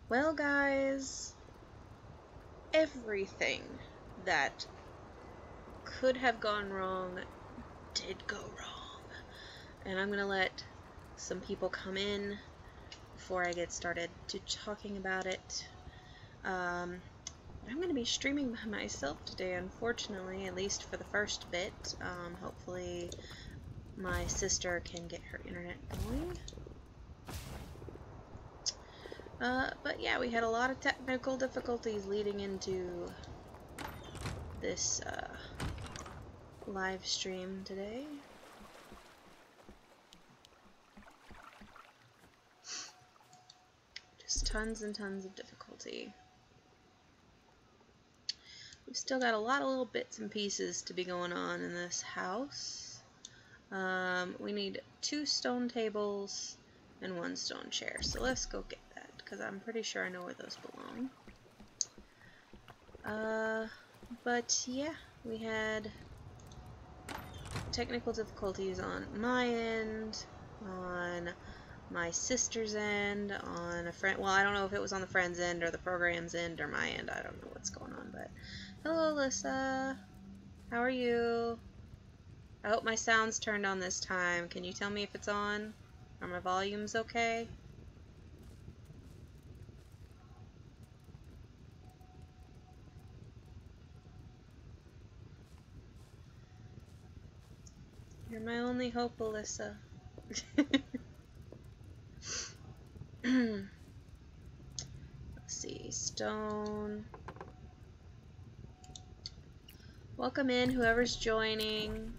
Well, guys, everything that could have gone wrong did go wrong. And I'm going to let some people come in before I get started to talking about it. I'm going to be streaming by myself today, unfortunately, at least for the first bit. Hopefully my sister can get her internet going. But yeah, we had a lot of technical difficulties leading into this live stream today. Just tons and tons of difficulty. We've still got a lot of little bits and pieces to be going on in this house. We need 2 stone tables and 1 stone chair. So let's go get that, because I'm pretty sure I know where those belong. But yeah, we had technical difficulties on my end, on my sister's end, on a friend. Well, I don't know if it was on the friend's end or the program's end or my end. I don't know what's going on, but hello, Alyssa. How are you? I hope my sound's turned on this time. Can you tell me if it's on? Are my volumes okay? You're my only hope, Alyssa. Let's see, stone. Welcome in, whoever's joining.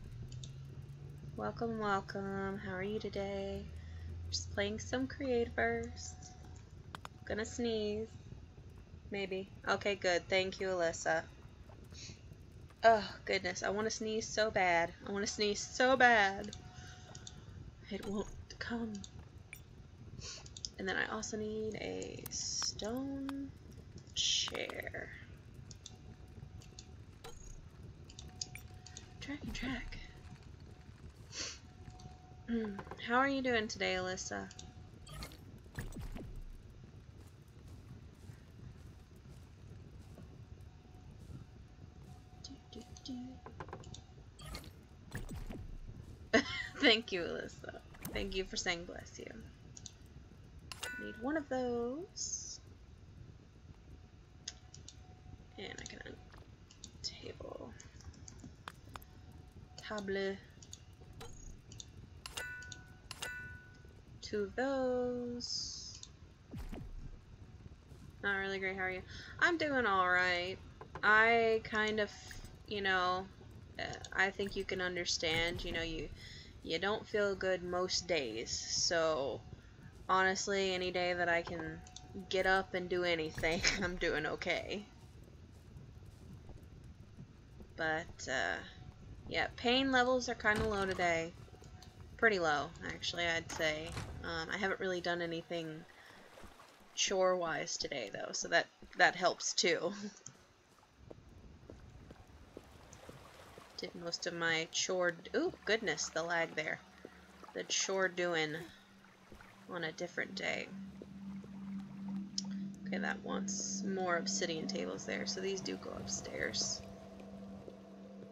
Welcome, welcome. How are you today? Just playing some Creativerse. Gonna sneeze. Maybe. Okay, good. Thank you, Alyssa. Oh, goodness. I want to sneeze so bad. I want to sneeze so bad. It won't come. And then I also need a stone chair. Track. How are you doing today, Alyssa? Thank you, Alyssa. Thank you for saying bless you. Need one of those. And I can table. Table. 2 of those. Not really great. How are you? I'm doing alright. I kind of, you know, I think you can understand, you know, you don't feel good most days. So, honestly, any day that I can get up and do anything, I'm doing okay. But, yeah, pain levels are kind of low today. Pretty low, actually, I'd say. I haven't really done anything chore-wise today, though, so that helps, too. Did most of my chore... Ooh, goodness, the lag there. The chore doing on a different day. Okay, that wants more obsidian tables there, so these do go upstairs.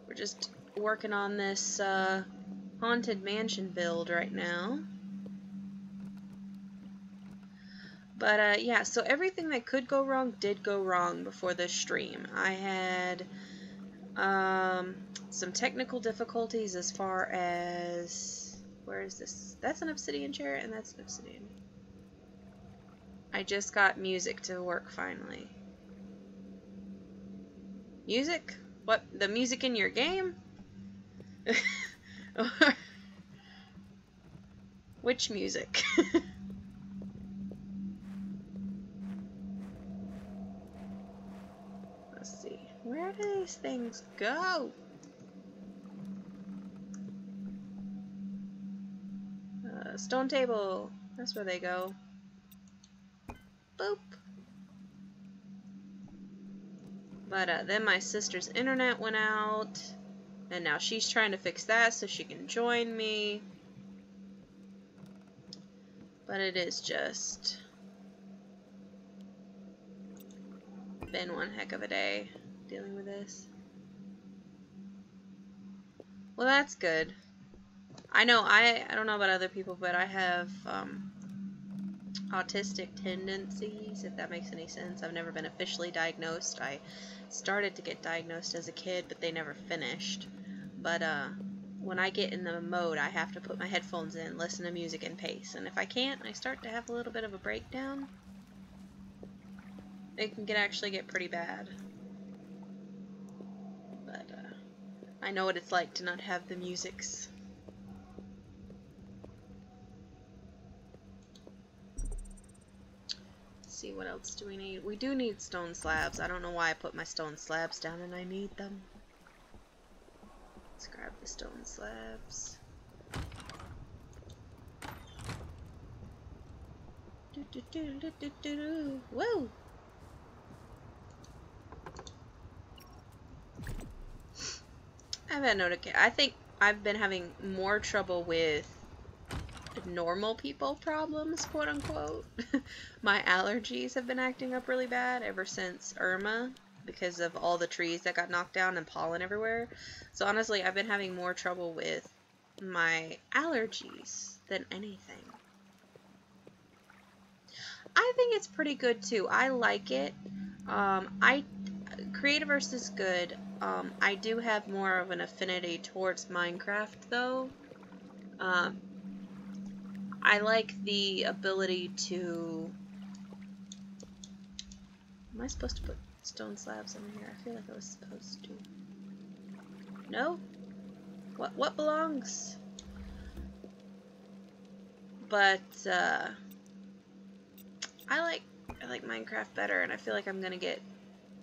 We're just working on this, Haunted Mansion build right now. But, yeah, so everything that could go wrong did go wrong before this stream. I had, some technical difficulties as far as... Where is this? That's an obsidian chair, and that's an obsidian. I just got music to work, finally. Music? What? The music in your game? Which music? Let's see. Where do these things go? Stone table. That's where they go. Boop. But then my sister's internet went out. And now she's trying to fix that so she can join me. But it is just been one heck of a day dealing with this. Well, that's good. I know I don't know about other people, but I have autistic tendencies, if that makes any sense. I've never been officially diagnosed. I started to get diagnosed as a kid, but they never finished. But when I get in the mode, I have to put my headphones in, listen to music, and pace. And if I can't, I start to have a little bit of a breakdown. It can actually get pretty bad. But I know what it's like to not have the musics. See, what else do we need? We do need stone slabs. I don't know why I put my stone slabs down, and I need them. Let's grab the stone slabs. Woo! I've had I think I've been having more trouble with normal people problems, quote unquote. My allergies have been acting up really bad ever since Irma, because of all the trees that got knocked down and pollen everywhere. So honestly, I've been having more trouble with my allergies than anything. I think it's pretty good too. I like it. Creativerse is good. I do have more of an affinity towards Minecraft though. I like the ability to... Am I supposed to put stone slabs in here? I feel like I was supposed to. No? What belongs? But I like Minecraft better, and I feel like I'm gonna get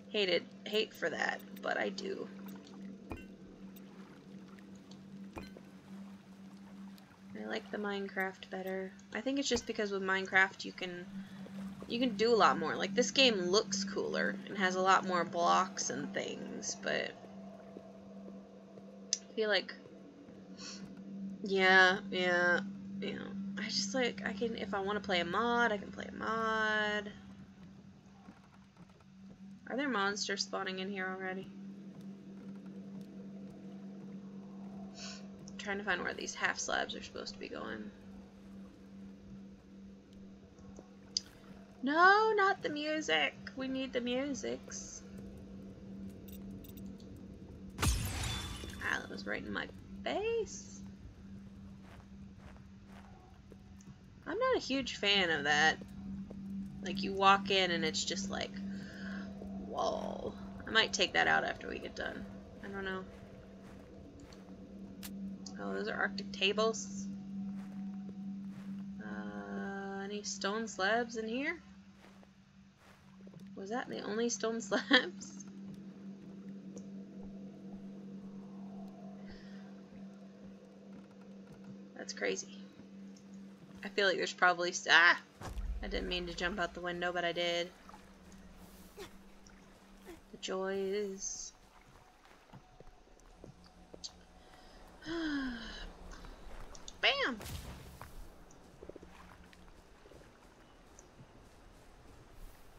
hate for that, but I do. I like the Minecraft better. I think it's just because with Minecraft you can do a lot more. Like, this game looks cooler and has a lot more blocks and things, but I feel like, yeah, you know, I just like, if I want to play a mod, I can play a mod. Are there monsters spawning in here already? I'm trying to find where these half slabs are supposed to be going. No, not the music. We need the musics. Ah, that was right in my face. I'm not a huge fan of that. Like, you walk in and it's just like, whoa. I might take that out after we get done. I don't know. Oh, those are Arctic tables. Any stone slabs in here? Was that the only stone slabs? That's crazy. I feel like there's probably... Ah! I didn't mean to jump out the window, but I did. The joys. Bam!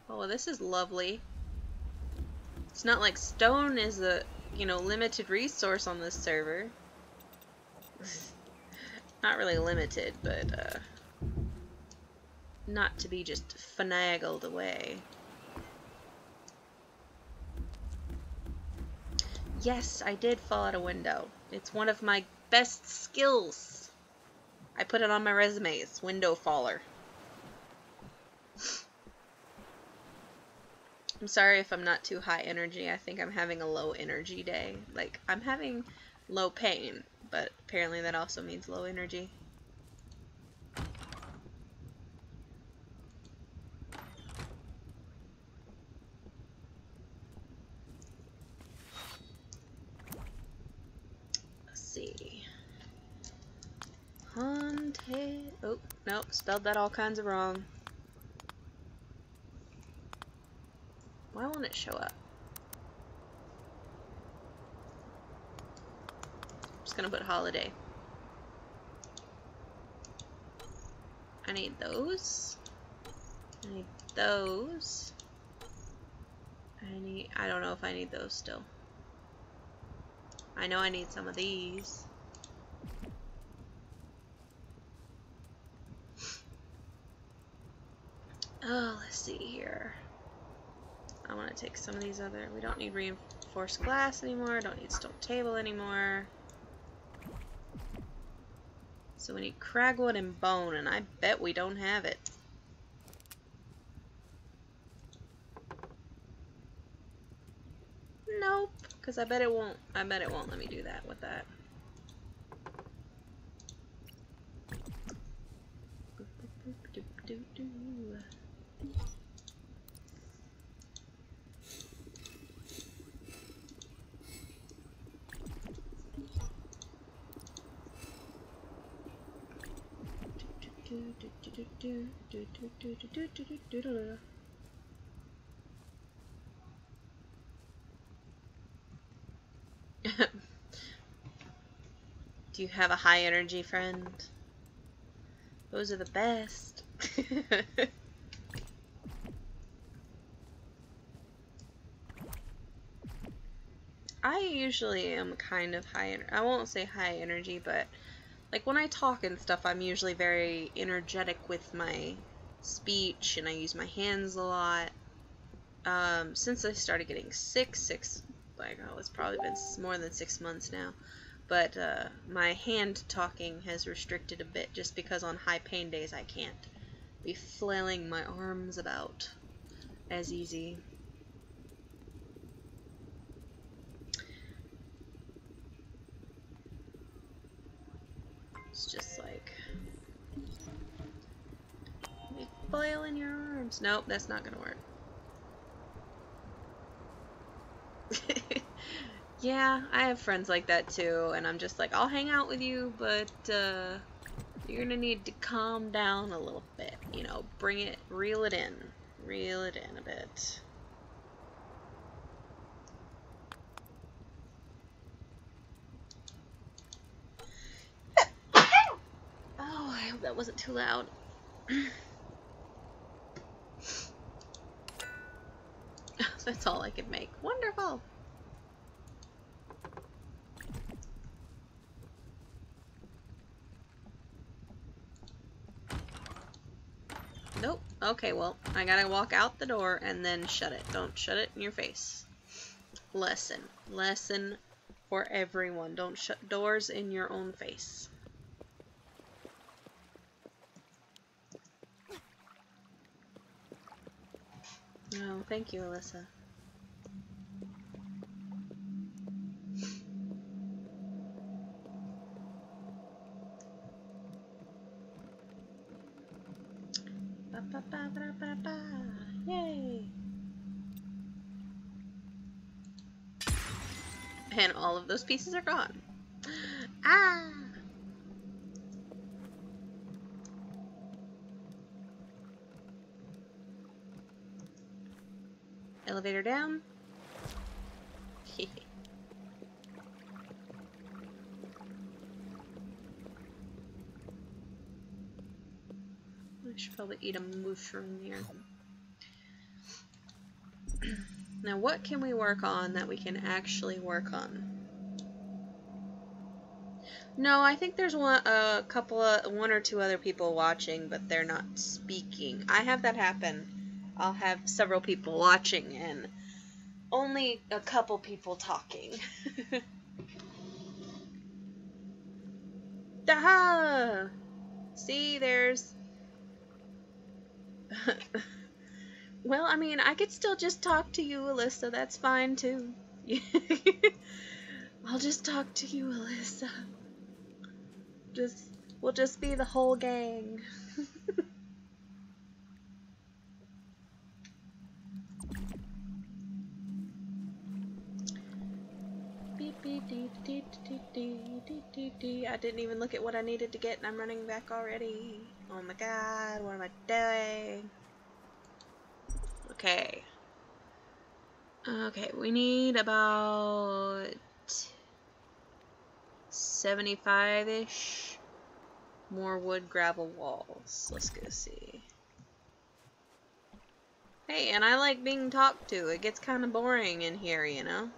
Oh, well, this is lovely. It's not like stone is a, limited resource on this server. Not really limited, but, not to be just finagled away. Yes, I did fall out a window. It's one of my best skills. I put it on my resume. It's window faller. I'm sorry if I'm not too high energy. I think I'm having a low energy day. Like, I'm having low pain, but apparently that also means low energy. Let's see. Haunted. Oh, nope. Spelled that all kinds of wrong. Why won't it show up? I'm just gonna put holiday. I need those. I need those. I I don't know if I need those still. I know I need some of these. Oh, let's see here. I want to take some of these other... We don't need reinforced glass anymore. Don't need stone table anymore. So we need cragwood and bone, and I bet we don't have it. Nope, because I bet it won't let me do that with that. Do you have a high energy friend? Those are the best. I usually am kind of I won't say high energy, but like when I talk and stuff, I'm usually very energetic with my speech, and I use my hands a lot. Since I started getting sick, like, oh, it's probably been more than 6 months now. But my hand talking has restricted a bit just because on high pain days I can't be flailing my arms about as easy. It's just like be flailing your arms. Nope, that's not gonna work. Yeah, I have friends like that too, and I'm just like, I'll hang out with you, but you're gonna need to calm down a little bit, you know, reel it in a bit. Oh, I hope that wasn't too loud. That's all I could make. Wonderful. Nope. Okay, well, I gotta walk out the door and then shut it. Don't shut it in your face. Lesson. Lesson for everyone. Don't shut doors in your own face. Oh, thank you, Alyssa. Yay! And all of those pieces are gone. Ah! Elevator down. I should probably eat a mushroom here. Now, what can we work on that we can actually work on? No, I think there's one or two other people watching, but they're not speaking. I have that happen. I'll have several people watching and only a couple people talking. Daha! See, there's... Well, I mean, I could still just talk to you, Alyssa. That's fine, too. I'll just talk to you, Alyssa. We'll just be the whole gang. I didn't even look at what I needed to get and I'm running back already. Oh my god, what am I doing? Okay. Okay, we need about 75-ish more wood gravel walls. Let's go see. Hey, and I like being talked to. It gets kind of boring in here, you know?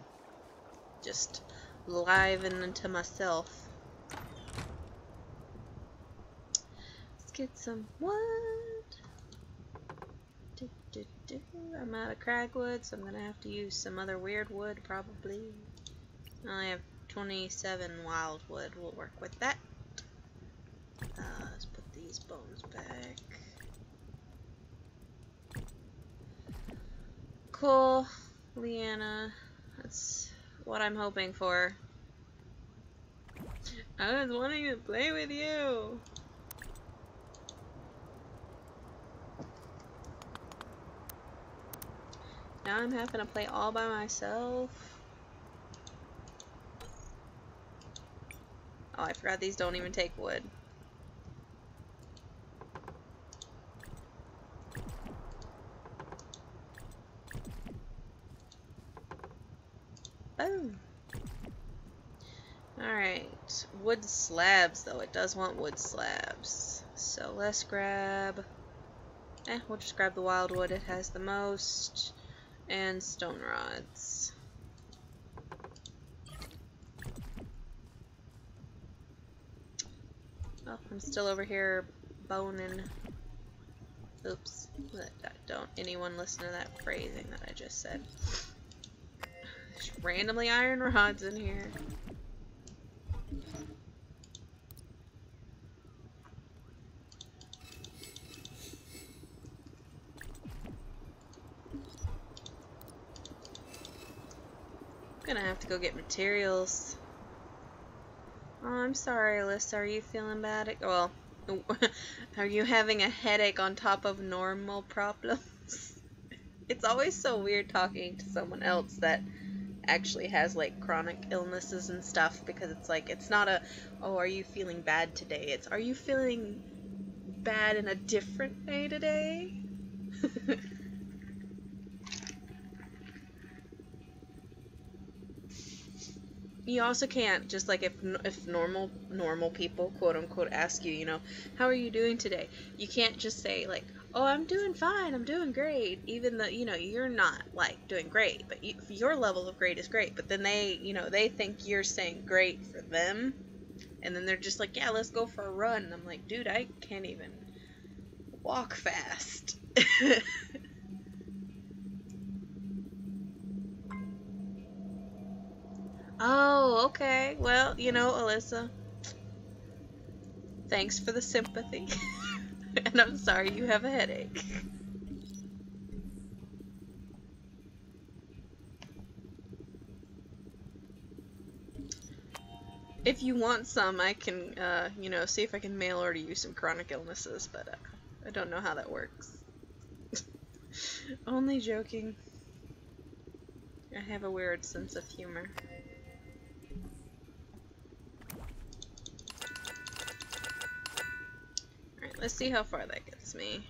Just liven to myself. Let's get some wood. I'm out of cragwood, so I'm gonna have to use some other weird wood, probably. I only have 27 wildwood. We'll work with that. Let's put these bones back. Cool, Leanna. That's what I'm hoping for. I was wanting to play with you. Now I'm having to play all by myself. Oh, I forgot these don't even take wood. Boom. Alright. Wood slabs, though. It does want wood slabs. So let's grab... we'll just grab the wildwood. It has the most. And stone rods. Oh, I'm still over here boning. Oops. Don't anyone listen to that phrasing that I just said. There's randomly iron rods in here. Gonna have to go get materials. Oh, I'm sorry, Alyssa. Are you feeling bad? Well, are you having a headache on top of normal problems? It's always so weird talking to someone else that actually has like chronic illnesses and stuff, because it's like, it's not a, oh, are you feeling bad today? It's, are you feeling bad in a different way today? You also can't, just like if normal people, quote unquote, ask you, you know, how are you doing today? You can't just say like, oh, I'm doing fine, I'm doing great, even though, you know, you're not like doing great, but your level of great is great. But then they, you know, they think you're saying great for them, and then they're just like, yeah, let's go for a run. And I'm like, dude, I can't even walk fast. Oh, okay. Well, you know, Alyssa, thanks for the sympathy. And I'm sorry you have a headache. If you want some, I can, you know, see if I can mail order you some chronic illnesses, but I don't know how that works. Only joking. I have a weird sense of humor. Alright, let's see how far that gets me.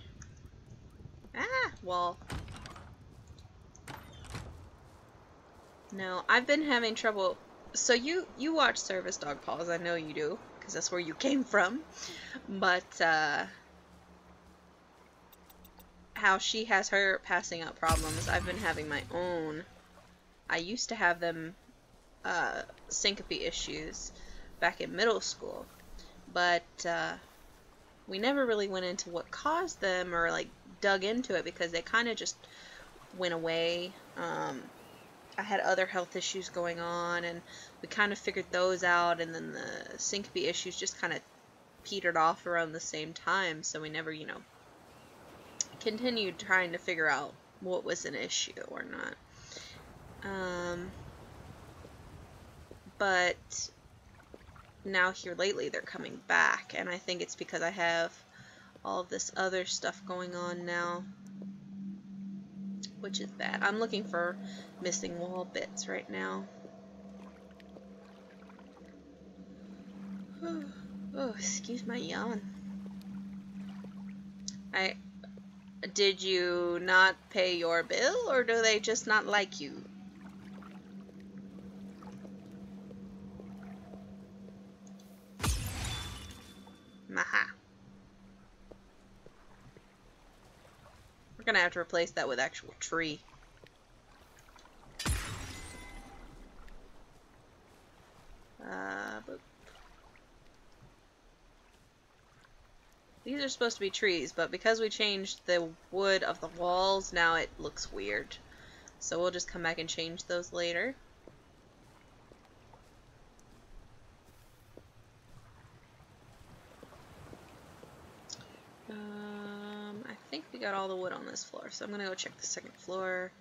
Ah, wall. No, I've been having trouble. So you watch Service Dog Paws, I know you do, because that's where you came from. But, how she has her passing out problems, I've been having my own. I used to have them, syncope issues back in middle school, but, we never really went into what caused them or, like, dug into it, because they kind of just went away. I had other health issues going on, and we kind of figured those out, and then the syncope issues just kind of petered off around the same time, so we never, you know, continued trying to figure out what was an issue or not. But now here lately they're coming back, and I think it's because I have all of this other stuff going on now, which is bad. I'm looking for missing wall bits right now. Oh, excuse my yawn. Did you not pay your bill, or do they just not like you? Maha. We're gonna have to replace that with actual tree. Boop. These are supposed to be trees, but because we changed the wood of the walls, now it looks weird. So we'll just come back and change those later. I think we got all the wood on this floor, so I'm gonna go check the second floor,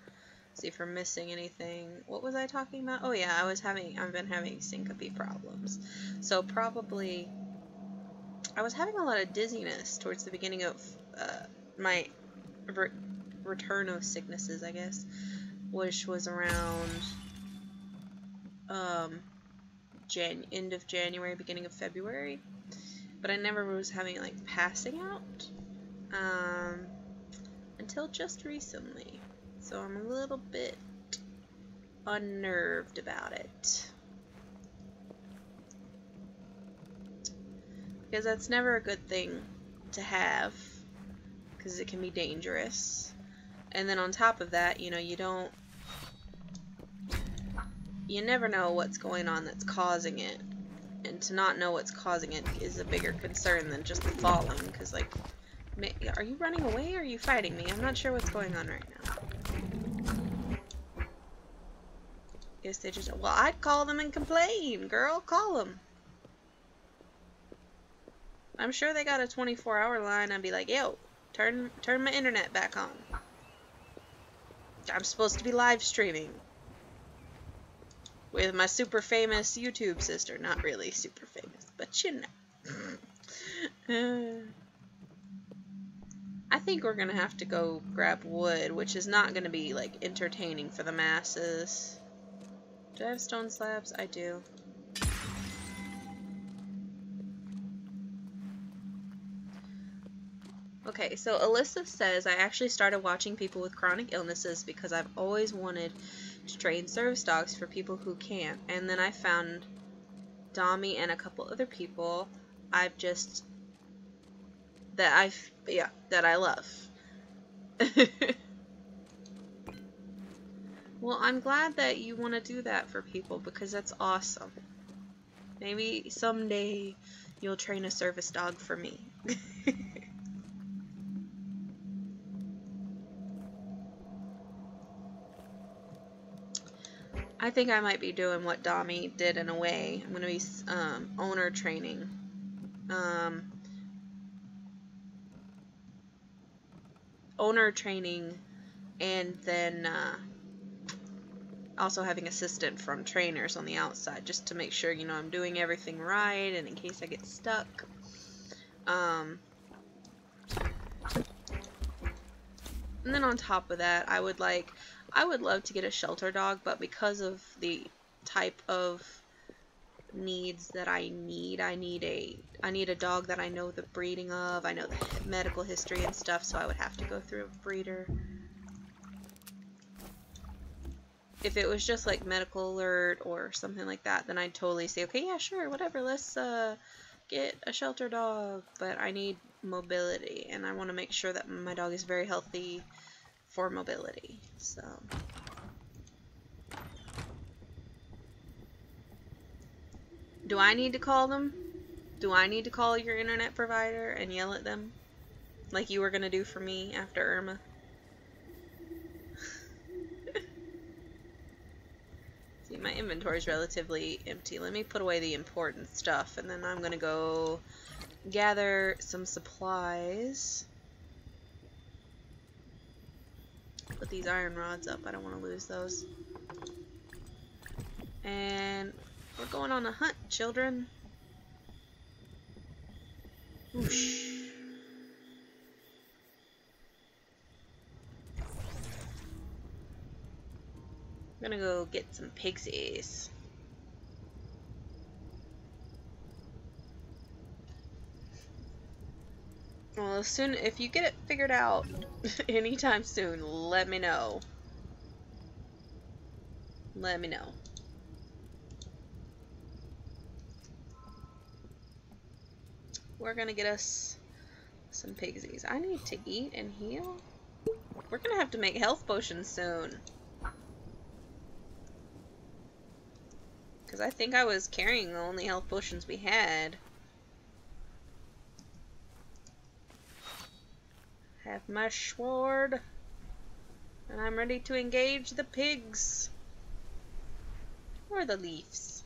see if we're missing anything. What was I talking about? Oh yeah, I've been having syncope problems. So probably, I was having a lot of dizziness towards the beginning of my return of sicknesses, I guess, which was around end of January, beginning of February. But I never was having like passing out until just recently. So I'm a little bit unnerved about it. Because that's never a good thing to have, because it can be dangerous. And then on top of that, you know, you never know what's going on that's causing it. And to not know what's causing it is a bigger concern than just the falling, because, like, are you running away or are you fighting me? I'm not sure what's going on right now. Guess they just, well, I'd call them and complain, girl, call them. I'm sure they got a 24-hour line. I'd be like, yo, turn my internet back on. I'm supposed to be live streaming with my super famous YouTube sister. Not really super famous, but you know. I think we're gonna have to go grab wood, which is not gonna be like entertaining for the masses. Do I have stone slabs? I do. Okay, so Alyssa says, I actually started watching people with chronic illnesses because I've always wanted to train service dogs for people who can't. And then I found Dami and a couple other people that I love. Well, I'm glad that you want to do that for people, because that's awesome. Maybe someday you'll train a service dog for me. I think I might be doing what Dami did in a way. I'm going to be owner training. Owner training, and then also having assistant from trainers on the outside, just to make sure, you know, I'm doing everything right, and in case I get stuck. And then on top of that, I would love to get a shelter dog, but because of the type of needs that I need a dog that I know the breeding of, I know the medical history and stuff, so I would have to go through a breeder. If it was just like medical alert or something like that, then I'd totally say, okay, yeah, sure, whatever, let's get a shelter dog. But I need mobility, and I want to make sure that my dog is very healthy for mobility. So do I need to call them? Do I need to call your internet provider and yell at them like you were gonna do for me after Irma? See, my inventory is relatively empty. Let me put away the important stuff, and then I'm gonna go gather some supplies. Put these iron rods up. I don't want to lose those. And we're going on a hunt, children. Whoosh. I'm gonna go get some pigsies. Well, if you get it figured out anytime soon, let me know. Let me know. We're gonna get us some pigsies. I need to eat and heal. We're gonna have to make health potions soon. Because I think I was carrying the only health potions we had. Have my sword. And I'm ready to engage the pigs. Or the leaves.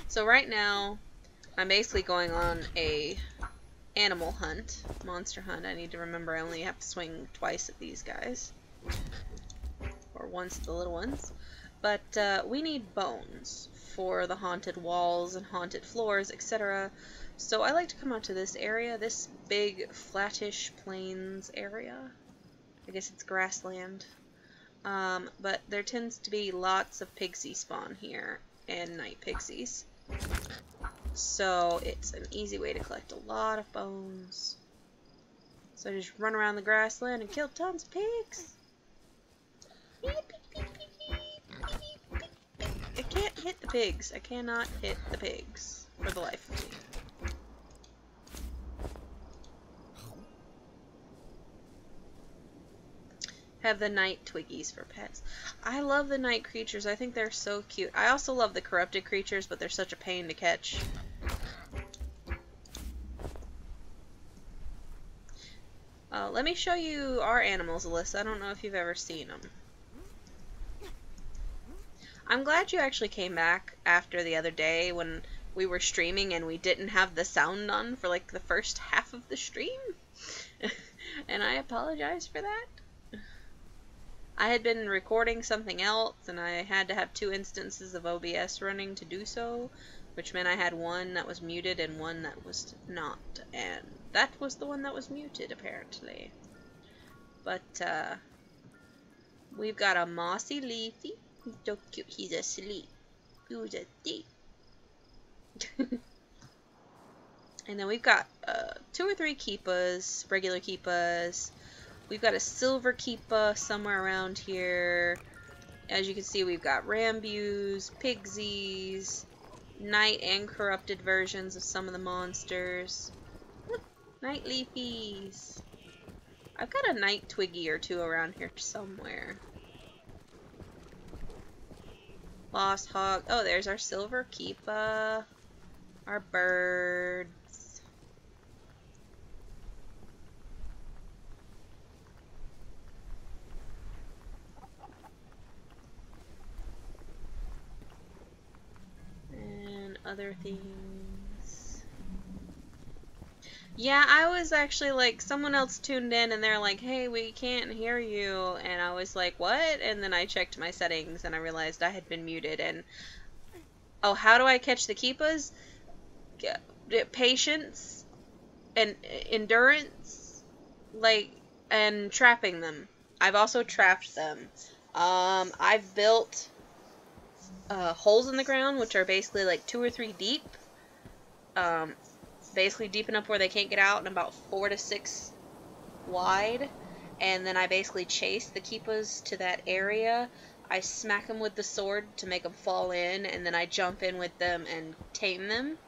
So right now, I'm basically going on a animal hunt, monster hunt. I need to remember I only have to swing twice at these guys. Or once at the little ones. But we need bones for the haunted walls and haunted floors, etc. So I like to come out to this area, this big flattish plains area. I guess it's grassland. But there tends to be lots of pixie spawn here, and night pixies. So it's an easy way to collect a lot of bones. So I just run around the grassland and kill tons of pigs. I can't hit the pigs. I cannot hit the pigs for the life of me. Have the night twiggies for pets. I love the night creatures. I think they're so cute. I also love the corrupted creatures, but they're such a pain to catch. Let me show you our animals, Alyssa. I don't know if you've ever seen them. I'm glad you actually came back after the other day when we were streaming and we didn't have the sound on for like the first half of the stream. And I apologize for that. I had been recording something else and I had to have 2 instances of OBS running to do so, which meant I had one that was muted and one that was not, and that was the one that was muted apparently. But we've got a mossy leafy. He's so cute. He's asleep. Who's asleep? And then we've got 2 or 3 keepas, regular keepas. We've got a silver keepa somewhere around here. As you can see, we've got rambues, pigsies, night and corrupted versions of some of the monsters. Look, night leafies. I've got a night twiggy or 2 around here somewhere. Lost hog. Oh, there's our silver keepa. Our birds. And other things. Yeah, I was actually like, someone else tuned in and they're like, hey, we can't hear you. And I was like, what? And then I checked my settings and I realized I had been muted. And oh, how do I catch the keepas? Patience and endurance, like, and trapping them. I've also trapped them. I've built holes in the ground, which are basically like 2 or 3 deep. Basically deep enough where they can't get out, and about 4 to 6 wide. And then I basically chase the keepas to that area. I smack them with the sword to make them fall in, and then I jump in with them and tame them.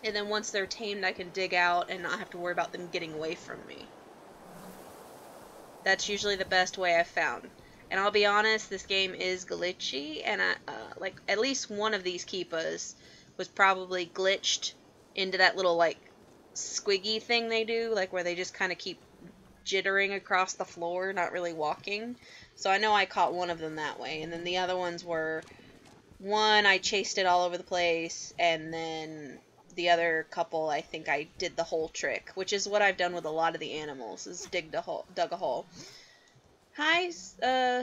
And then once they're tamed, I can dig out and not have to worry about them getting away from me. That's usually the best way I've found. And I'll be honest, this game is glitchy, and like at least one of these keepas was probably glitched into that little like squiggy thing they do, like where they just kind of keep jittering across the floor, not really walking. So I know I caught one of them that way, and then the other ones were, one, I chased it all over the place, and then the other couple, I think I did the whole trick, which is what I've done with a lot of the animals, is dug a hole. Hi,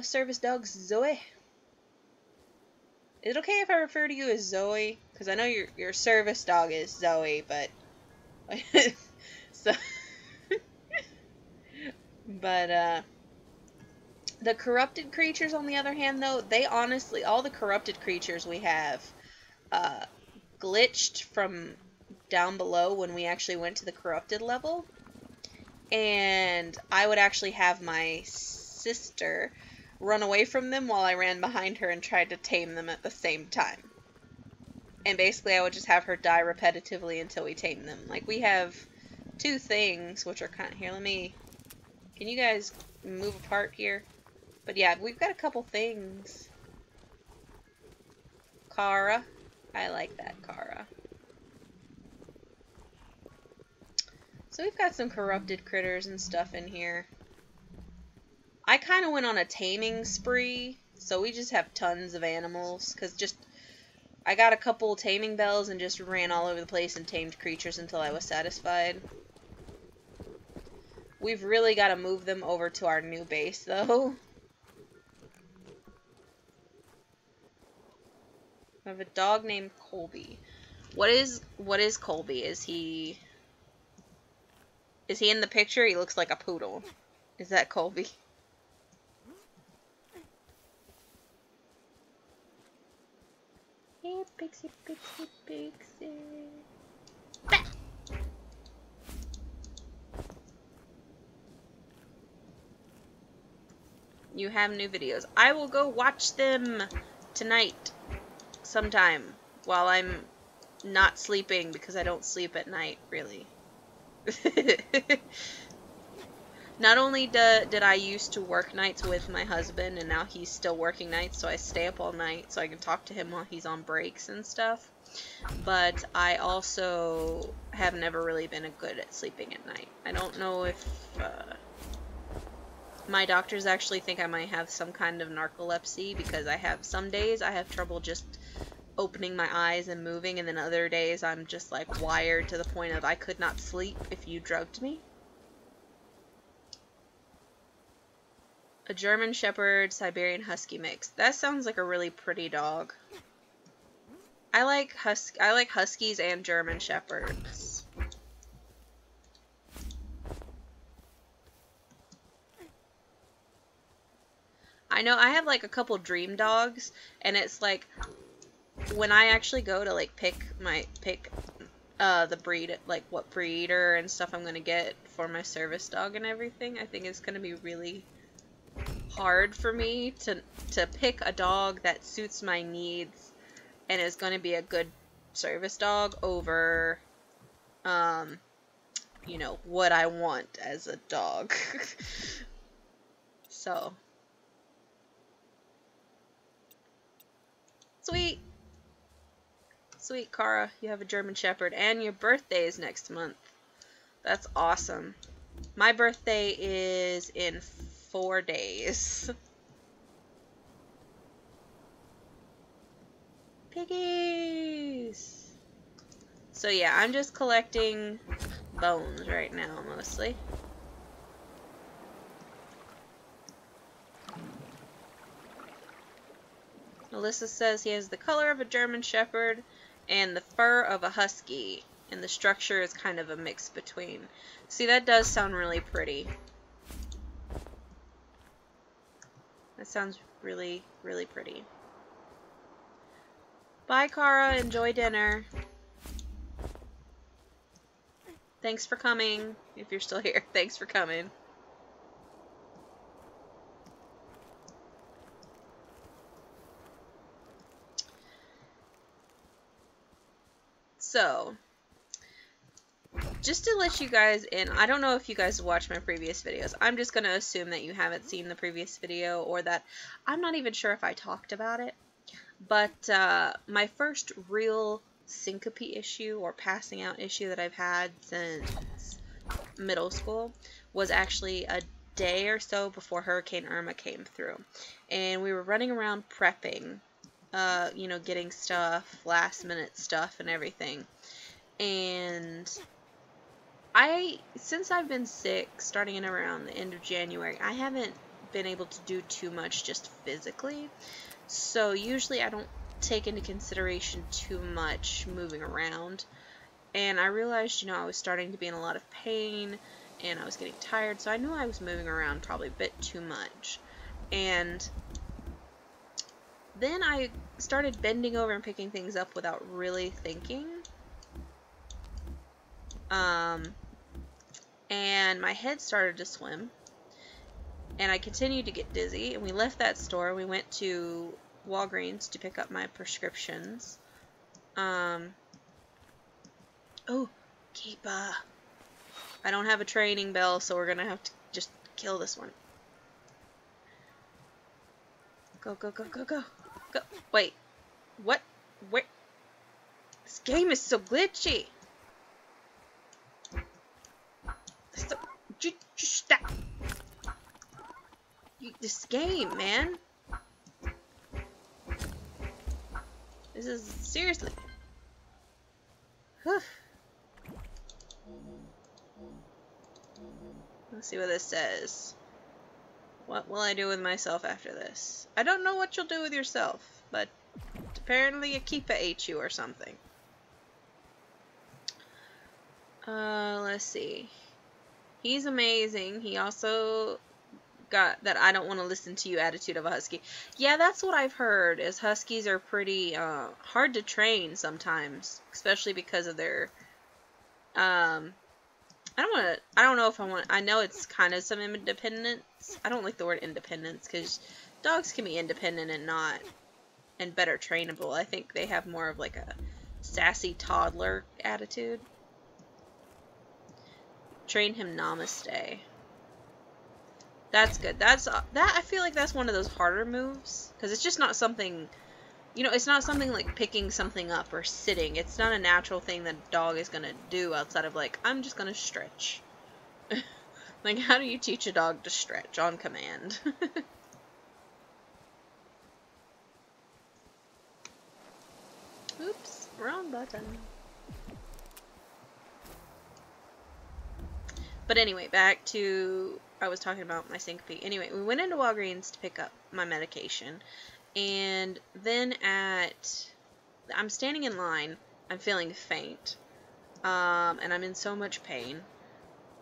service dog Zoe. Is it okay if I refer to you as Zoe? Because I know your service dog is Zoe, but so but the corrupted creatures, on the other hand, though, they honestly, all the corrupted creatures we have glitched from down below when we actually went to the corrupted level, and I would actually have my sister run away from them while I ran behind her and tried to tame them at the same time. And basically I would just have her die repetitively until we tame them. Like, we have 2 things, which are kind of... Here, can you guys move apart here? But yeah, we've got a couple things. Kara. I like that, Kara. So we've got some corrupted critters and stuff in here. I kind of went on a taming spree, so we just have tons of animals, because I got a couple taming bells and just ran all over the place and tamed creatures until I was satisfied. We've really got to move them over to our new base, though. I have a dog named Colby. What is Colby? Is he in the picture? He looks like a poodle. Is that Colby? Hey, Pixie, Pixie, Pixie. Bah! You have new videos. I will go watch them tonight sometime while I'm not sleeping, because I don't sleep at night, really. Not only did I used to work nights with my husband, and now he's still working nights, so I stay up all night so I can talk to him while he's on breaks and stuff, but I also have never really been good at sleeping at night. I don't know if my doctors actually think I might have some kind of narcolepsy, because some days I have trouble just opening my eyes and moving, and then other days I'm just like wired to the point of I could not sleep if you drugged me. A German Shepherd Siberian Husky mix. That sounds like a really pretty dog. I like Huskies and German Shepherds. I know I have like a couple dream dogs, and it's like when I actually go to like pick the breed, like what breeder and stuff I'm gonna get for my service dog and everything, I think it's gonna be really hard for me to pick a dog that suits my needs and is going to be a good service dog over you know, what I want as a dog. So sweet Kara, you have a German Shepherd, and your birthday is next month. That's awesome. My birthday is in 4 days. Piggies! So yeah, I'm just collecting bones right now, mostly. Alyssa says he has the color of a German Shepherd and the fur of a Husky, and the structure is kind of a mix between. See, that does sound really pretty. That sounds really, really pretty. Bye, Kara. Enjoy dinner. Thanks for coming. If you're still here, thanks for coming. So, just to let you guys in, I don't know if you guys watched my previous videos. I'm just going to assume that you haven't seen the previous video, or that I'm not even sure if I talked about it. But my first real syncope issue or passing out issue that I've had since middle school was actually a day or so before Hurricane Irma came through. And we were running around prepping, you know, getting stuff, last minute stuff and everything. And since I've been sick, starting in around the end of January, I haven't been able to do too much just physically. So usually I don't take into consideration too much moving around. And I realized, you know, I was starting to be in a lot of pain and I was getting tired, so I knew I was moving around probably a bit too much. And then I started bending over and picking things up without really thinking. And my head started to swim. And I continued to get dizzy, and we left that store. We went to Walgreens to pick up my prescriptions. Oh, keeper. I don't have a training bell, so we're gonna have to just kill this one. Go, go, go, go, go. Go. Wait. What? Where? This game is so glitchy. Stop. Just stop. This game, man. This is seriously. Whew. Let's see what this says. What will I do with myself after this? I don't know what you'll do with yourself, but apparently a keeper ate you or something. Let's see. He's amazing. He also got that I don't want to listen to you attitude of a husky. Yeah, that's what I've heard, is huskies are pretty hard to train sometimes, especially because of their I don't know if I know it's kind of some independence. I don't like the word independence because dogs can be independent and better trainable. I think they have more of like a sassy toddler attitude. Train him namaste. That's good. That I feel like that's one of those harder moves because it's just not something, you know, it's not something like picking something up or sitting. It's not a natural thing that a dog is gonna do outside of like, I'm just gonna stretch. Like, how do you teach a dog to stretch on command? Oops, wrong button. But anyway, back to, I was talking about my syncope. Anyway, we went into Walgreens to pick up my medication. And then I'm standing in line. I'm feeling faint. And I'm in so much pain.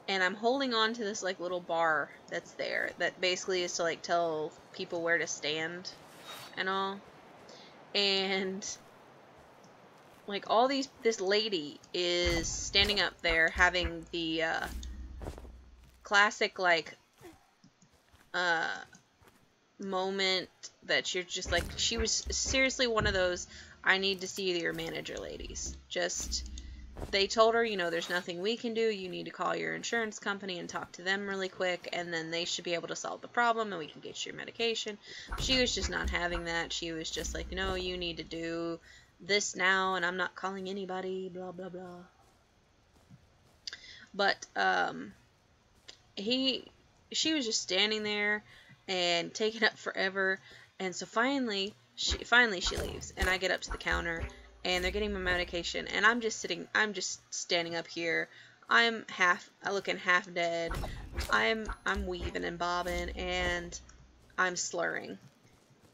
And I'm holding on to this, like, little bar that's there. That basically is to, like, tell people where to stand and all. And, like, this lady is standing up there having the, classic, like, moment that you're just like, she was seriously one of those, I need to see your manager ladies. Just, they told her, you know, there's nothing we can do, you need to call your insurance company and talk to them really quick, and then they should be able to solve the problem and we can get you your medication. She was just not having that. She was just like, no, you need to do this now, and I'm not calling anybody, blah blah blah. But she was just standing there and taking up forever, and so finally she leaves, and I get up to the counter, and they're getting my medication, and I'm just standing up here. I'm looking half dead. I'm weaving and bobbing, and I'm slurring.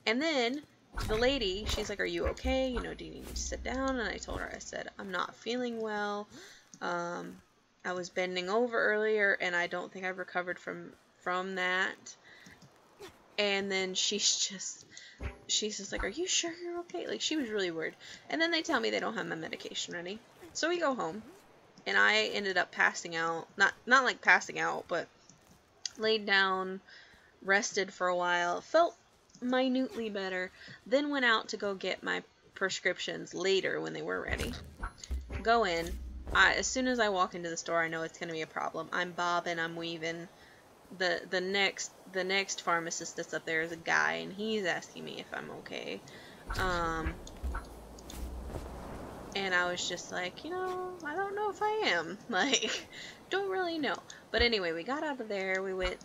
And then the lady, she's like, are you okay? You know, do you need to sit down? And I told her, I said, I'm not feeling well. I was bending over earlier, and I don't think I've recovered from that. And then she's just like, are you sure you're okay? Like, she was really worried. And then they tell me they don't have my medication ready. So we go home, and I ended up passing out. Not like passing out, but laid down, rested for a while, felt minutely better, then went out to go get my prescriptions later when they were ready. Go in. As soon as I walk into the store, I know it's going to be a problem. I'm bobbing, I'm weaving. The next pharmacist that's up there is a guy, and he's asking me if I'm okay. And I was just like, you know, I don't know if I am. Like, don't really know. But anyway, we got out of there. We went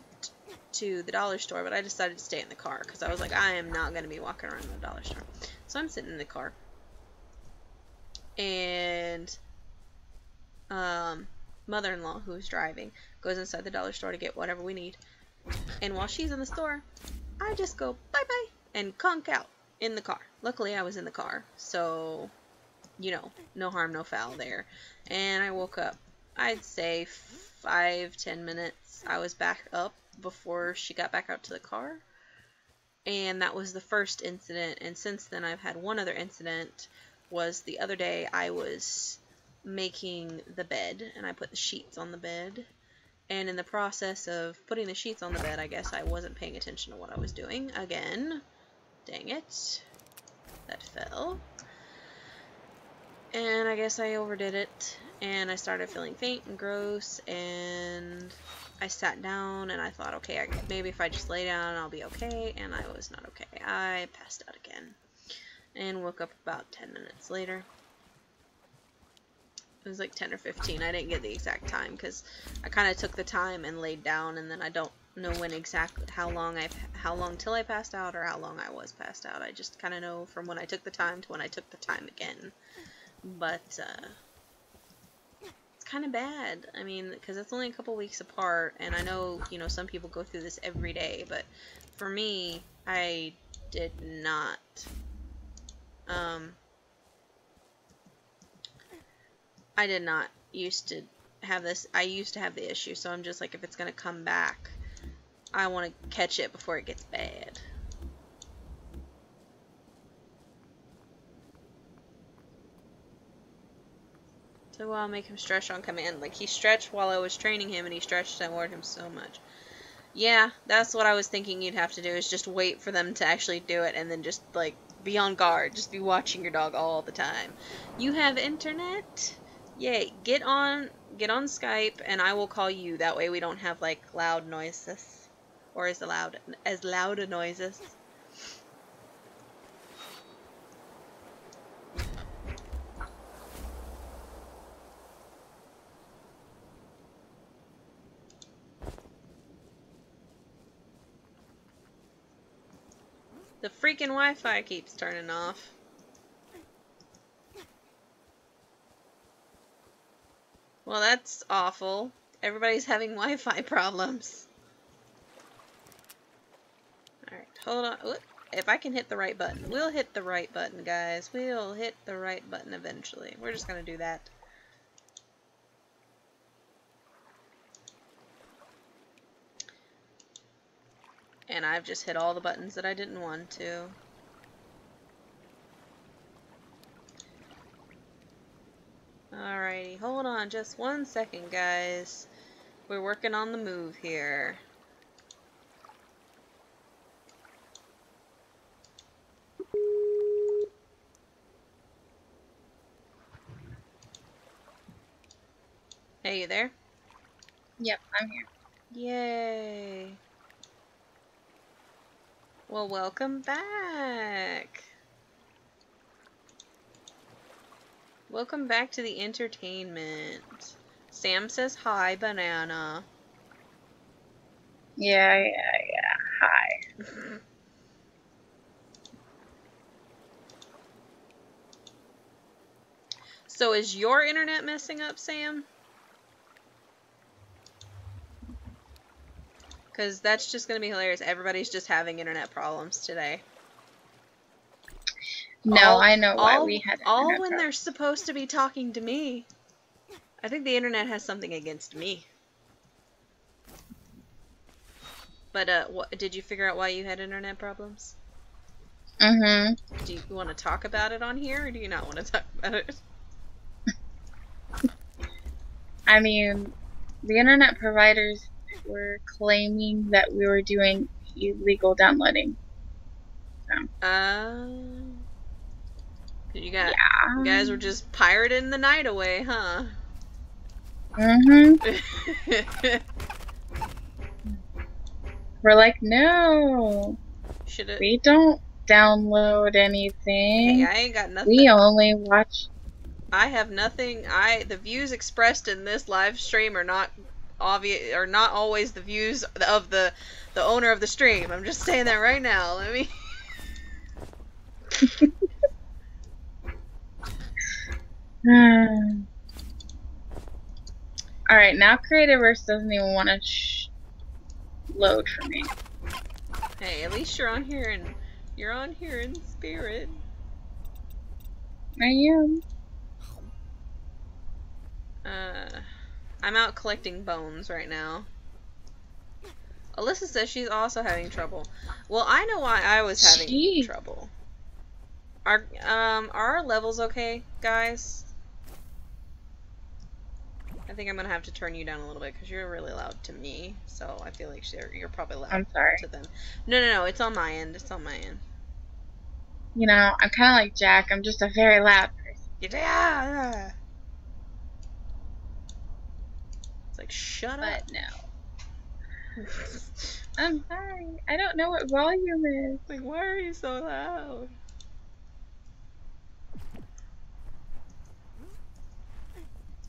to the dollar store, but I decided to stay in the car because I was like, I am not going to be walking around the dollar store. So I'm sitting in the car. And mother-in-law, who's driving, goes inside the dollar store to get whatever we need. And while she's in the store, I just go bye-bye and conk out in the car. Luckily, I was in the car, so, you know, no harm, no foul there. And I woke up, I'd say 5-10 minutes. I was back up before she got back out to the car. And that was the first incident. And since then, I've had one other incident. Was the other day I was making the bed, and I put the sheets on the bed, and in the process of putting the sheets on the bed, I guess I wasn't paying attention to what I was doing again. Dang it, that fell. And I guess I overdid it, and I started feeling faint and gross, and I sat down, and I thought, okay, maybe if I just lay down, I'll be okay, and I was not okay. I passed out again, and woke up about 10 minutes later. It was like 10 or 15. I didn't get the exact time, because I kind of took the time and laid down, and then I don't know when exactly, how long till I passed out, or how long I was passed out. I just kind of know from when I took the time to when I took the time again. But, it's kind of bad. I mean, because it's only a couple weeks apart, and I know, you know, some people go through this every day, but for me, I did not. I did not used to have this. I used to have the issue, so I'm just like, if it's going to come back, I want to catch it before it gets bad. So I'll make him stretch on command. Like, he stretched while I was training him, and he stretched and warned him so much. Yeah, that's what I was thinking you'd have to do, is just wait for them to actually do it, and then just, like, be on guard. Just be watching your dog all the time. You have internet? Yay. Get on Skype, and I will call you. That way we don't have, like, loud noises. Or as loud noises. The freaking Wi-Fi keeps turning off. Well, that's awful. Everybody's having Wi-Fi problems. Alright, hold on. Oop. If I can hit the right button. We'll hit the right button, guys. We'll hit the right button eventually. We're just gonna do that. And I've just hit all the buttons that I didn't want to. Alrighty, hold on just 1 second, guys. We're working on the move here. Hey, you there? Yep, I'm here. Yay. Well, welcome back. Welcome back to the entertainment. Sam says hi, banana. Yeah. Hi. So is your internet messing up, Sam? Because that's just going to be hilarious. Everybody's just having internet problems today. No, I know why we had all when problems. they're supposed to be talking to me. I think the internet has something against me. But, did you figure out why you had internet problems? Mm-hmm. Do you want to talk about it on here, or do you not want to talk about it? I mean, the internet providers were claiming that we were doing illegal downloading. So. You guys were just pirating the night away, huh? Mm-hmm. We're like, no. We don't download anything. Hey, I ain't got nothing. We only watch. I have nothing. The views expressed in this live stream are not obvious, or not always the views of the owner of the stream. I'm just saying that right now. Let me. Alright, now Creativerse doesn't even want to load for me. Hey, at least you're on here in spirit. I am. I'm out collecting bones right now. Alyssa says she's also having trouble. Well, I know why I was having trouble. Are our levels okay, guys? I think I'm gonna have to turn you down a little bit because you're really loud to me. So I feel like you're probably loud to them. No, it's on my end. It's on my end. You know, I'm kind of like Jack. I'm just a very loud person. Yeah. It's like, shut up. But no. I'm sorry. I don't know what volume is. Like, why are you so loud?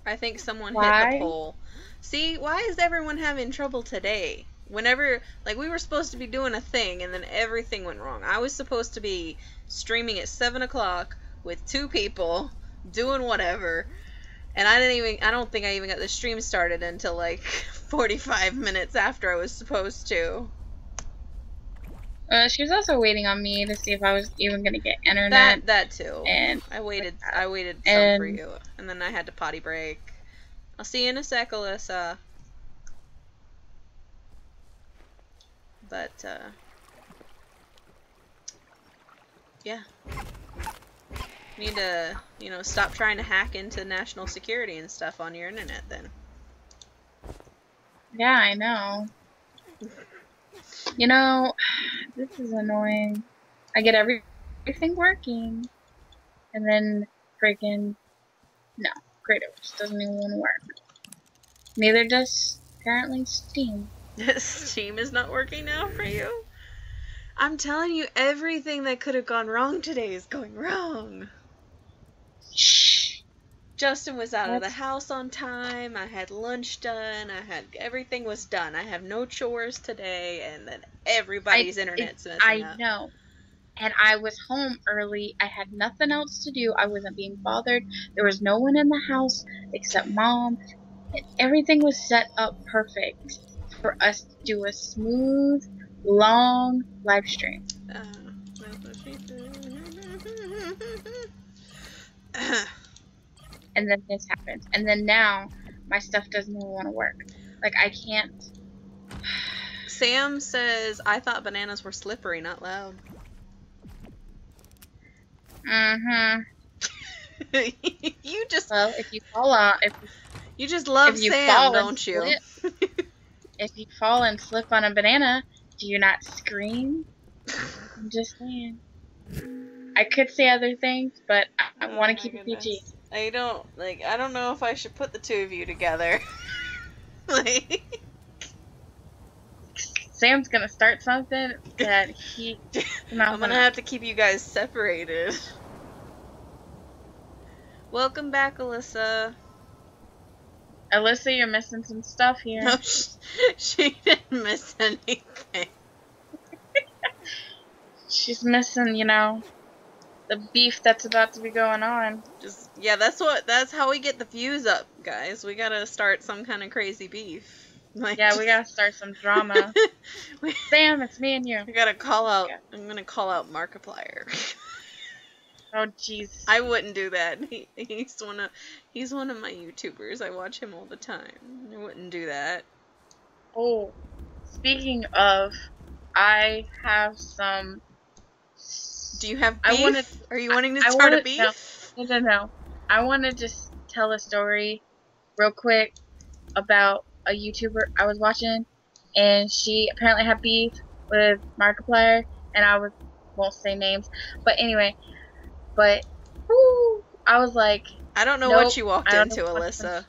I think someone hit the Why? pole. See, why is everyone having trouble today? Whenever, like, we were supposed to be doing a thing, and then everything went wrong. I was supposed to be streaming at 7 o'clock with 2 people, doing whatever, and I don't think I even got the stream started until, like, 45 minutes after I was supposed to. She was also waiting on me to see if I was even gonna get internet. That too. And I waited some for and you, and then I had to potty break. I'll see you in a sec, Alyssa. But, yeah. Need to, stop trying to hack into national security and stuff on your internet then. yeah, I know. This is annoying. I get everything working, and then freaking no, Creativerse doesn't even want to work. Neither does apparently Steam. Steam is not working now for you? I'm telling you, everything that could have gone wrong today is going wrong. Shh. Justin was out of the house on time. I had lunch done. Everything was done. I have no chores today, and then everybody's internet's messing up. I know. And I was home early. I had nothing else to do. I wasn't being bothered. There was no one in the house except Mom. And everything was set up perfect for us to do a smooth, long live stream. That's what she said. And then this happens. And then now my stuff doesn't even want to work. Like, I can't. Sam says, I thought bananas were slippery, not loud. Mm-hmm. You just... Well, if you fall out... You just love Sam, don't you? If you fall and slip on a banana, do you not scream? I'm just saying. I could say other things, but I want to keep it PG. I don't know if I should put the 2 of you together. Like... Sam's gonna start something that he... I'm gonna have to keep you guys separated. Welcome back, Alyssa. Alyssa, you're missing some stuff here. No, she didn't miss anything. She's missing, the beef that's about to be going on. Yeah, that's how we get the views up, guys. We gotta start some kind of crazy beef. Yeah, we gotta start some drama. Sam, it's me and you. We gotta call out. Yeah. I'm gonna call out Markiplier. Oh, jeez. I wouldn't do that. He's one of my YouTubers. I watch him all the time. I wouldn't do that. Oh, speaking of, I have some. Do you have beef? Are you wanting to start a beef? No. I want to just tell a story real quick about a YouTuber I was watching, and she apparently had beef with Markiplier, and won't say names, but anyway, I was like, I don't know what you walked into, Alyssa,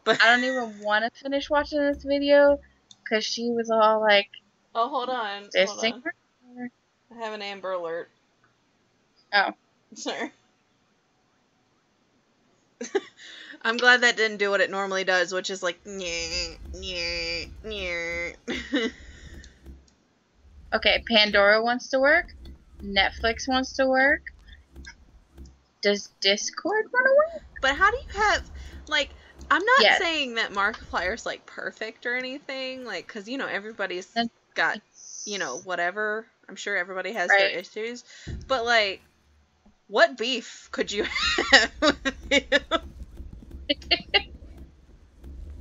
but I don't even want to finish watching this video, because she was all like, oh, hold on. I have an Amber Alert. Oh. Sorry. I'm glad that didn't do what it normally does, which is like, nyeh, nyeh, nyeh. Okay, Pandora wants to work. Netflix wants to work. Does Discord want to work? But how do you have, like, I'm not saying that Markiplier's, like, perfect or anything, like, because, everybody's got, whatever. I'm sure everybody has their issues. But, like, what beef could you have with him?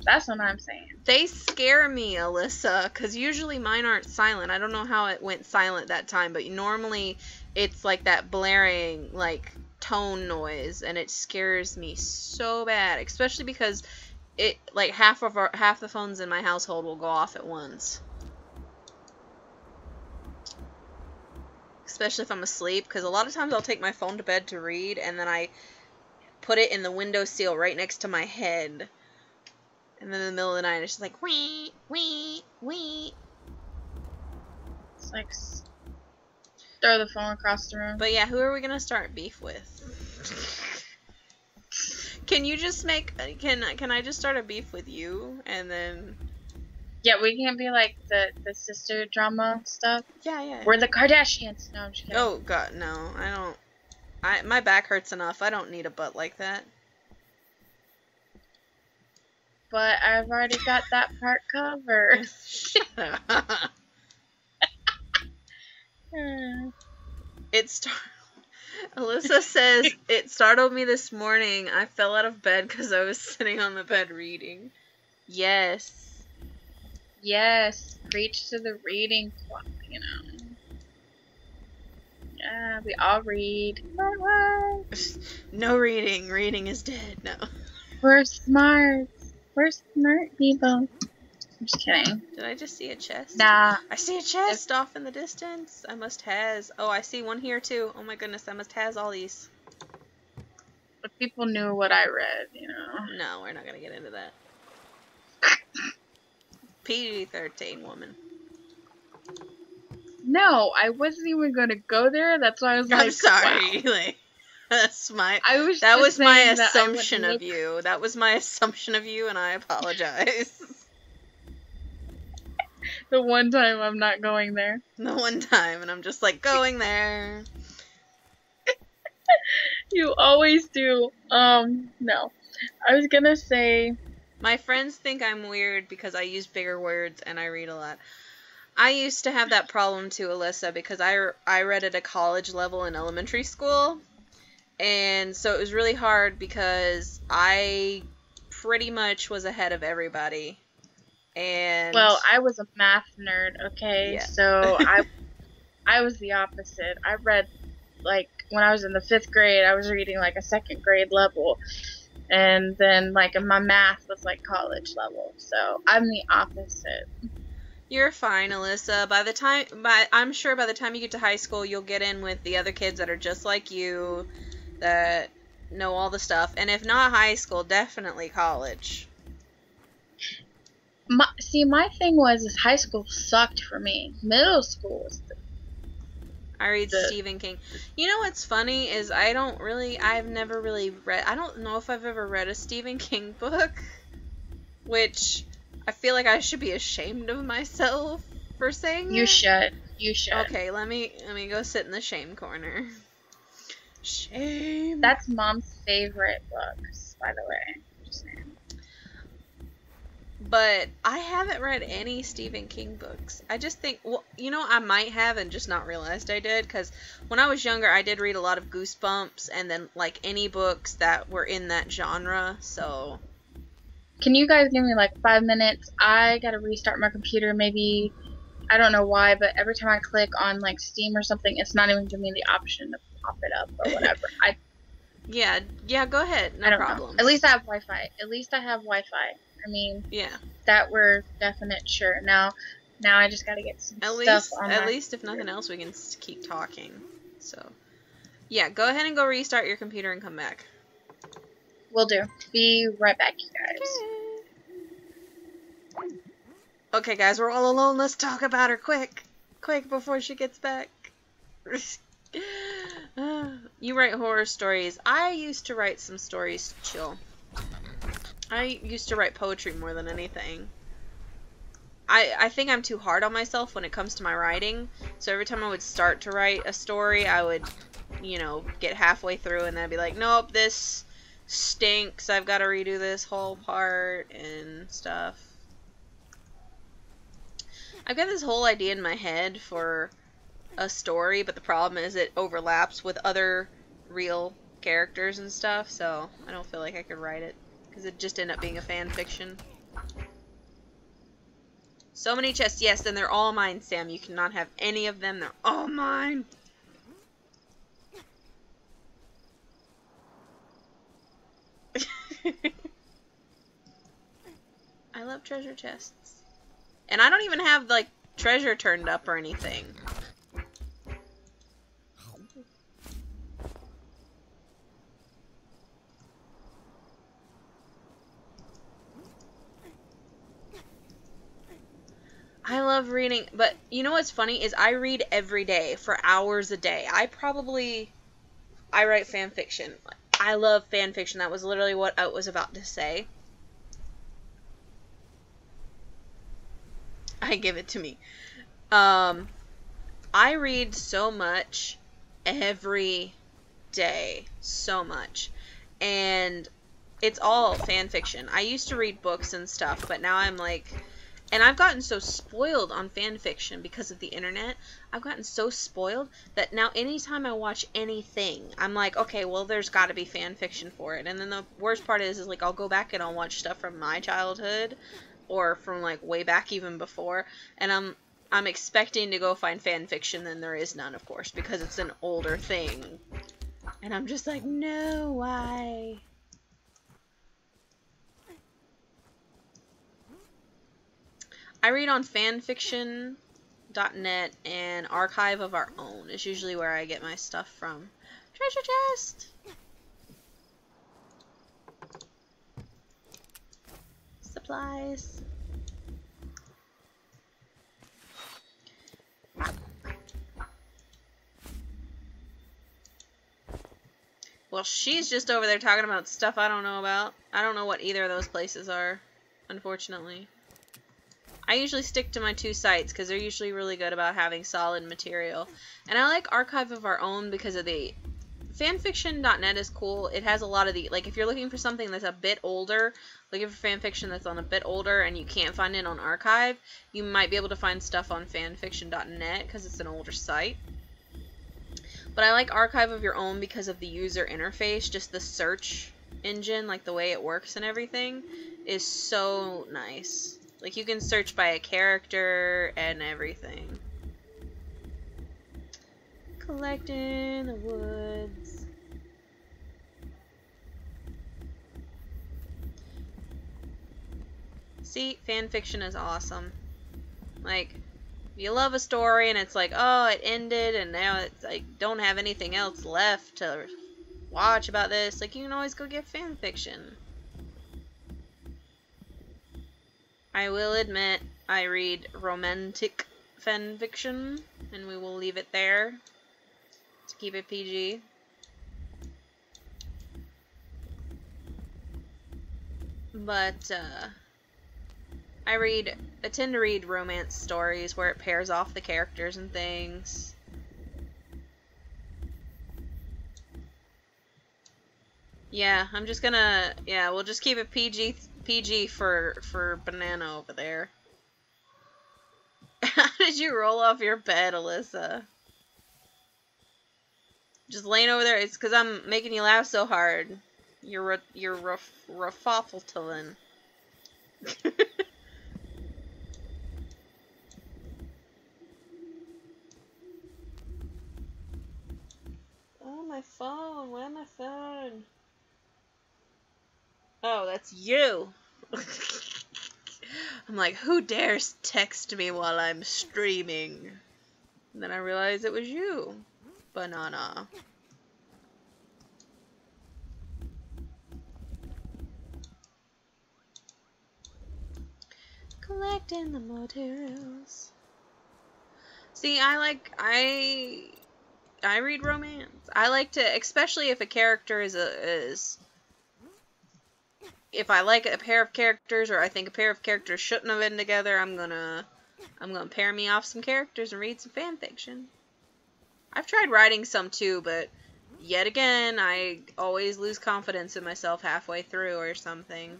That's what I'm saying. They scare me, Alyssa, because usually mine aren't silent. I don't know how it went silent that time, but normally it's like that blaring, like, tone noise, and it scares me so bad, especially because it, like, half the phones in my household will go off at once. Especially if I'm asleep, because a lot of times I'll take my phone to bed to read, and then put it in the windowsill right next to my head. And then in the middle of the night, it's just like, wee, wee, wee. It's like, throw the phone across the room. But yeah, who are we going to start beef with? Can you just make, can I just start a beef with you? And then... Yeah, we can't be like the sister drama stuff. Yeah. We're the Kardashians. No, I'm just kidding. Oh, God, no. My back hurts enough. I don't need a butt like that. But I've already got that part covered. Alyssa says, it startled me this morning. I fell out of bed because I was sitting on the bed reading. Yes. Yes. Preach to the reading club, you know. Yeah, we all read. No reading. Reading is dead. No. We're smart. We're smart people. I'm just kidding. Did I just see a chest? Nah. I see a chest off in the distance. I must has. Oh, I see one here too. Oh my goodness, I must has all these. But people knew what I read, you know. No, we're not gonna get into that. PG-13 woman. No, I wasn't even gonna go there. That's why I was like, I'm sorry. Wow. Like, that That was my assumption of you. That was my assumption of you, and I apologize. The one time I'm not going there. The one time, and I'm just like, going there. You always do. No. I was gonna say... My friends think I'm weird because I use bigger words and I read a lot. I used to have that problem too, Alyssa, because I read at a college level in elementary school. And so it was really hard because I pretty much was ahead of everybody. And well, I was a math nerd, okay? Yeah. So I was the opposite. I read, like, when I was in the 5th grade, I was reading, like, a 2nd grade level. And then, like, my math was, like, college level. So I'm the opposite. You're fine, Alyssa. I'm sure by the time you get to high school, you'll get in with the other kids that are just like you, that know all the stuff. And if not high school, definitely college. My thing was high school sucked for me. Middle school was I read Stephen King. You know what's funny is I've never really read, I don't know if I've ever read a Stephen King book, which I feel like I should be ashamed of myself for saying You that. should. You should. Okay, let me go sit in the shame corner. Shame. That's Mom's favorite books, by the way. Just saying. But I haven't read any Stephen King books. I just think, well, you know, I might have and just not realized I did, because when I was younger, I did read a lot of Goosebumps and then, like, any books that were in that genre, so... Can you guys give me, like, 5 minutes? I gotta restart my computer, maybe... I don't know why, but every time I click on, like, Steam or something, it's not even giving me the option to pop it up or whatever. Yeah, go ahead. No problem. At least I have Wi-Fi. I mean, yeah, that we're definite sure. Now I just gotta get some stuff on At least, if nothing else, we can keep talking. So, yeah, go ahead and go restart your computer and come back. Will do. Be right back, you guys. Okay, guys, we're all alone. Let's talk about her quick before she gets back. You write horror stories. I used to write some stories to chill. I used to write poetry more than anything. I think I'm too hard on myself when it comes to my writing. So every time I would start to write a story, I would, you know, get halfway through and then I'd be like, nope, this stinks. I've got to redo this whole part and stuff. I've got this whole idea in my head for a story, but the problem is it overlaps with other real characters and stuff, so I don't feel like I could write it. Because it just ended up being a fan fiction. So many chests, yes, and they're all mine, Sam. You cannot have any of them. They're all mine. I love treasure chests. And I don't even have, like, treasure turned up or anything. love reading, but you know what's funny is I read every day for hours a day. I write fan fiction. I love fan fiction. That was literally what I was about to say. I give it to me. I read so much every day. So much. And it's all fan fiction. I used to read books and stuff, but now I'm like, and I've gotten so spoiled on fan fiction because of the internet. I've gotten so spoiled that now anytime I watch anything, I'm like, okay, well, there's got to be fan fiction for it. And then the worst part is like I'll go back and I'll watch stuff from my childhood or from like way back even before, and I'm expecting to go find fan fiction, then there is none, of course, because it's an older thing. And I'm just like, no, why? I read on fanfiction.net and Archive of Our Own is usually where I get my stuff from. Treasure chest! Supplies. Well, she's just over there talking about stuff I don't know about. I don't know what either of those places are, unfortunately. I usually stick to my 2 sites because they're usually really good about having solid material. And I like Archive of Our Own because of the... Fanfiction.net is cool. It has a lot of the... Like, if you're looking for something that's a bit older, looking for fanfiction that's on a bit older and you can't find it on Archive, you might be able to find stuff on fanfiction.net because it's an older site. But I like Archive of Your Own because of the user interface. Just the search engine, like the way it works and everything, is so nice. Like, you can search by a character and everything. Collecting the woods. See, fanfiction is awesome. Like, you love a story and it's like, oh, it ended and now it's like, don't have anything else left to watch about this. Like, you can always go get fan fiction. I will admit, I read romantic fan fiction, and we will leave it there to keep it PG. But, I tend to read romance stories where it pairs off the characters and things. Yeah, I'm just gonna, yeah, we'll just keep it PG for Banana over there. How did you roll off your bed, Alyssa? Just laying over there, it's because I'm making you laugh so hard. You're raffletelin. Oh, my phone. Where's my phone? Oh, that's you. I'm like, who dares text me while I'm streaming? And then I realized it was you. Banana. Collecting the materials. See, I read romance. I like to, especially if a character if I like a pair of characters, or I think a pair of characters shouldn't have been together, I'm gonna pair me off some characters and read some fan fiction. I've tried writing some too, but yet again, I always lose confidence in myself halfway through or something.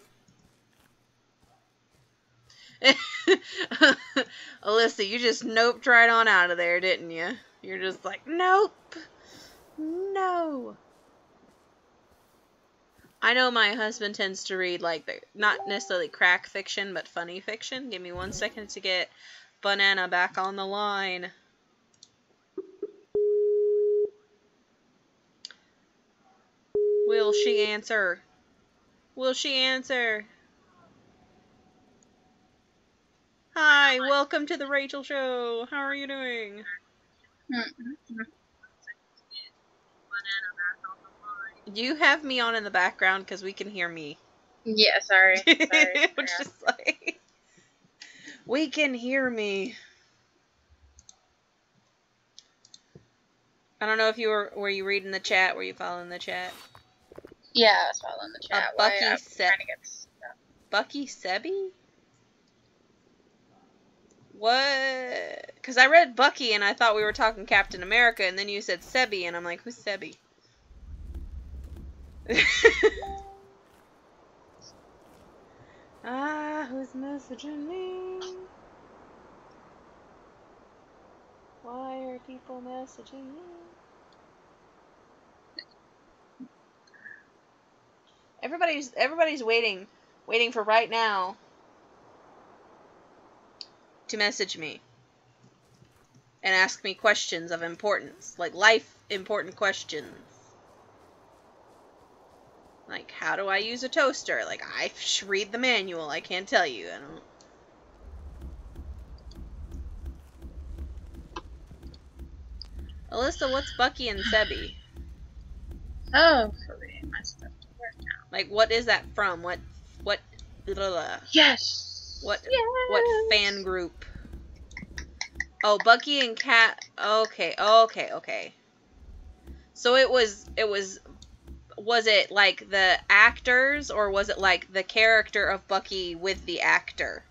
Alyssa, you just noped right on out of there, didn't you? You're just like, nope. No. I know my husband tends to read, like, not necessarily crack fiction, but funny fiction. Give me 1 second to get Banana back on the line. Will she answer? Will she answer? Hi, welcome to the Rachel Show. How are you doing? You have me on in the background because we can hear me. Yeah, sorry. Which is like, we can hear me. I don't know if were you reading the chat? Were you following the chat? Yeah, I was following the chat. Bucky I'm trying to get stuff. Bucky Sebi? What? Because I read Bucky and I thought we were talking Captain America, and then you said Sebi, and I'm like, who's Sebi? Who's messaging me? Why are people messaging me? Everybody's waiting for right now to message me and ask me questions of importance, like life important questions. Like, how do I use a toaster? Like, I read the manual. I can't tell you. I don't. Alyssa, what's Bucky and Sebi? Oh, for me, my stuff to work now. Like, what is that from? What? Yes. What fan group? Oh, Bucky and Cat. Okay. So was it like the actors, or was it like the character of Bucky with the actor?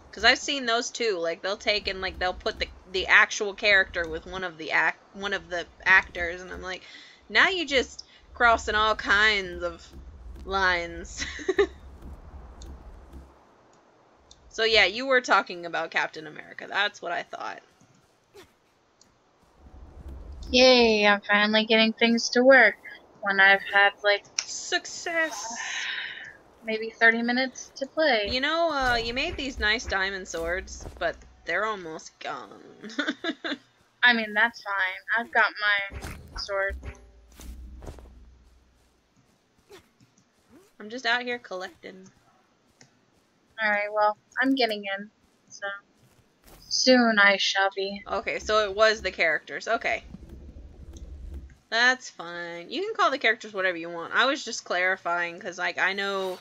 Because I've seen those too. Like, they'll take and like they'll put the actual character with one of the actors, and I'm like, now you just crossing all kinds of lines. So yeah, you were talking about Captain America. That's what I thought. Yay, I'm finally getting things to work when I've had like success. Maybe 30 minutes to play. You know, you made these nice diamond swords, but they're almost gone. I mean, that's fine. I've got my sword. I'm just out here collecting. Alright, well, I'm getting in, so soon I shall be. Okay, so it was the characters. Okay. That's fine. You can call the characters whatever you want. I was just clarifying, because, like, I know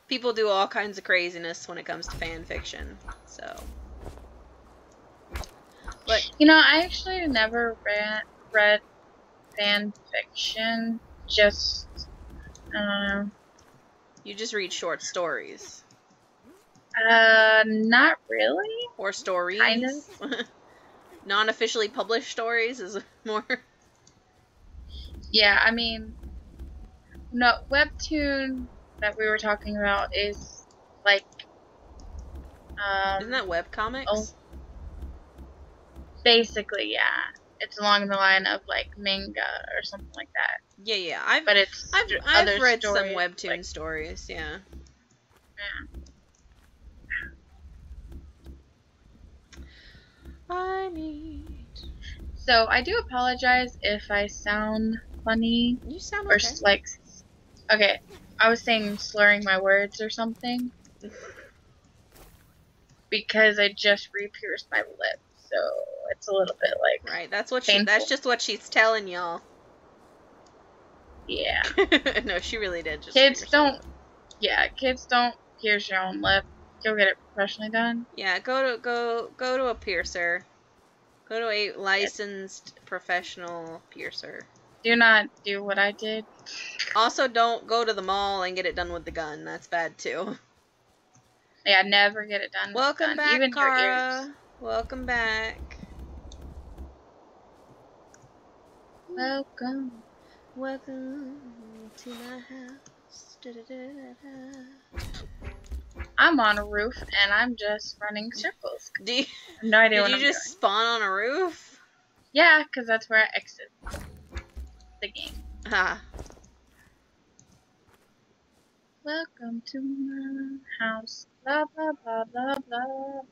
people do all kinds of craziness when it comes to fan fiction, so. But, you know, I actually never read fan fiction, just, I don't know. You just read short stories. Not really. Or stories. Kind of. Non-officially published stories is more. Yeah, I mean, no, webtoon that we were talking about is like, Isn't that webcomics? Oh, basically, yeah. It's along the line of like manga or something like that. Yeah. I've read some webtoon like, stories, yeah. I need. So I do apologize if I sound funny. You sound okay. Or like, okay, I was saying slurring my words or something. Because I just re-pierced my lip, so it's a little bit like right. That's what painful. That's just what she's telling y'all. Yeah. No, she really did. Just kids don't. Yeah, kids don't pierce your own lip. Go get it professionally done. Yeah, go to a piercer. Go to a licensed professional piercer. Do not do what I did. Also, don't go to the mall and get it done with the gun. That's bad too. Yeah, never get it done. Welcome back, even Cara. Your ears. Welcome back. Welcome. Welcome to my house. Da, da, da, da. I'm on a roof and I'm just running circles. Do you, no idea what I'm doing. Did you just spawn on a roof? Yeah, because that's where I exit the game. Ah. Welcome to my house. Blah, blah, blah, blah, blah, blah.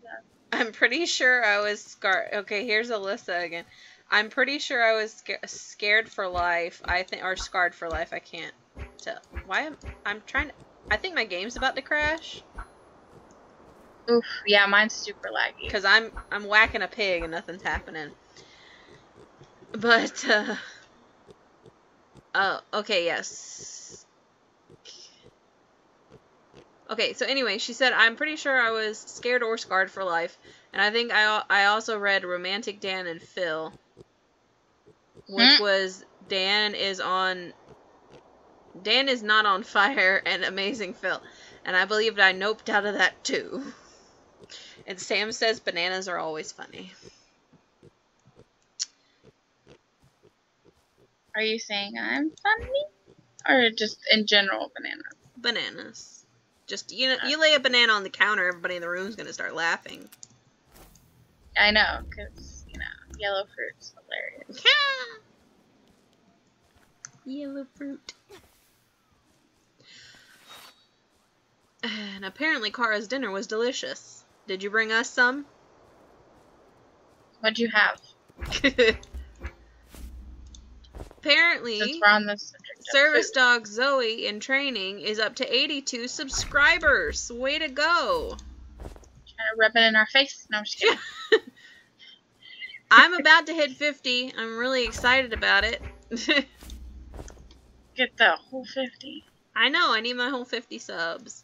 I'm pretty sure I was scarred. Okay, here's Alyssa again. I'm pretty sure I was scared for life. Or scarred for life. I can't tell. Why I'm trying to. I think my game's about to crash. Oof, yeah, mine's super laggy. Because I'm whacking a pig and nothing's happening. But, oh, okay, yes. Okay, so anyway, she said, I'm pretty sure I was scared or scarred for life. And I think I also read Romantic Dan and Phil, which was Dan is not on fire and Amazing Phil. And I believed I noped out of that too. And Sam says bananas are always funny. Are you saying I'm funny? Or just in general bananas? Bananas. Just, you lay a banana on the counter, everybody in the room's gonna start laughing. I know, because, yellow fruit's hilarious. Yellow fruit. And apparently Kara's dinner was delicious. Did you bring us some? What'd you have? Apparently, Since we're on the subject of Service food. Dog Zoe in training is up to 82 subscribers. Way to go. Trying to rub it in our face? No, I'm just kidding. I'm about to hit 50. I'm really excited about it. Get the whole 50. I know, I need my whole 50 subs.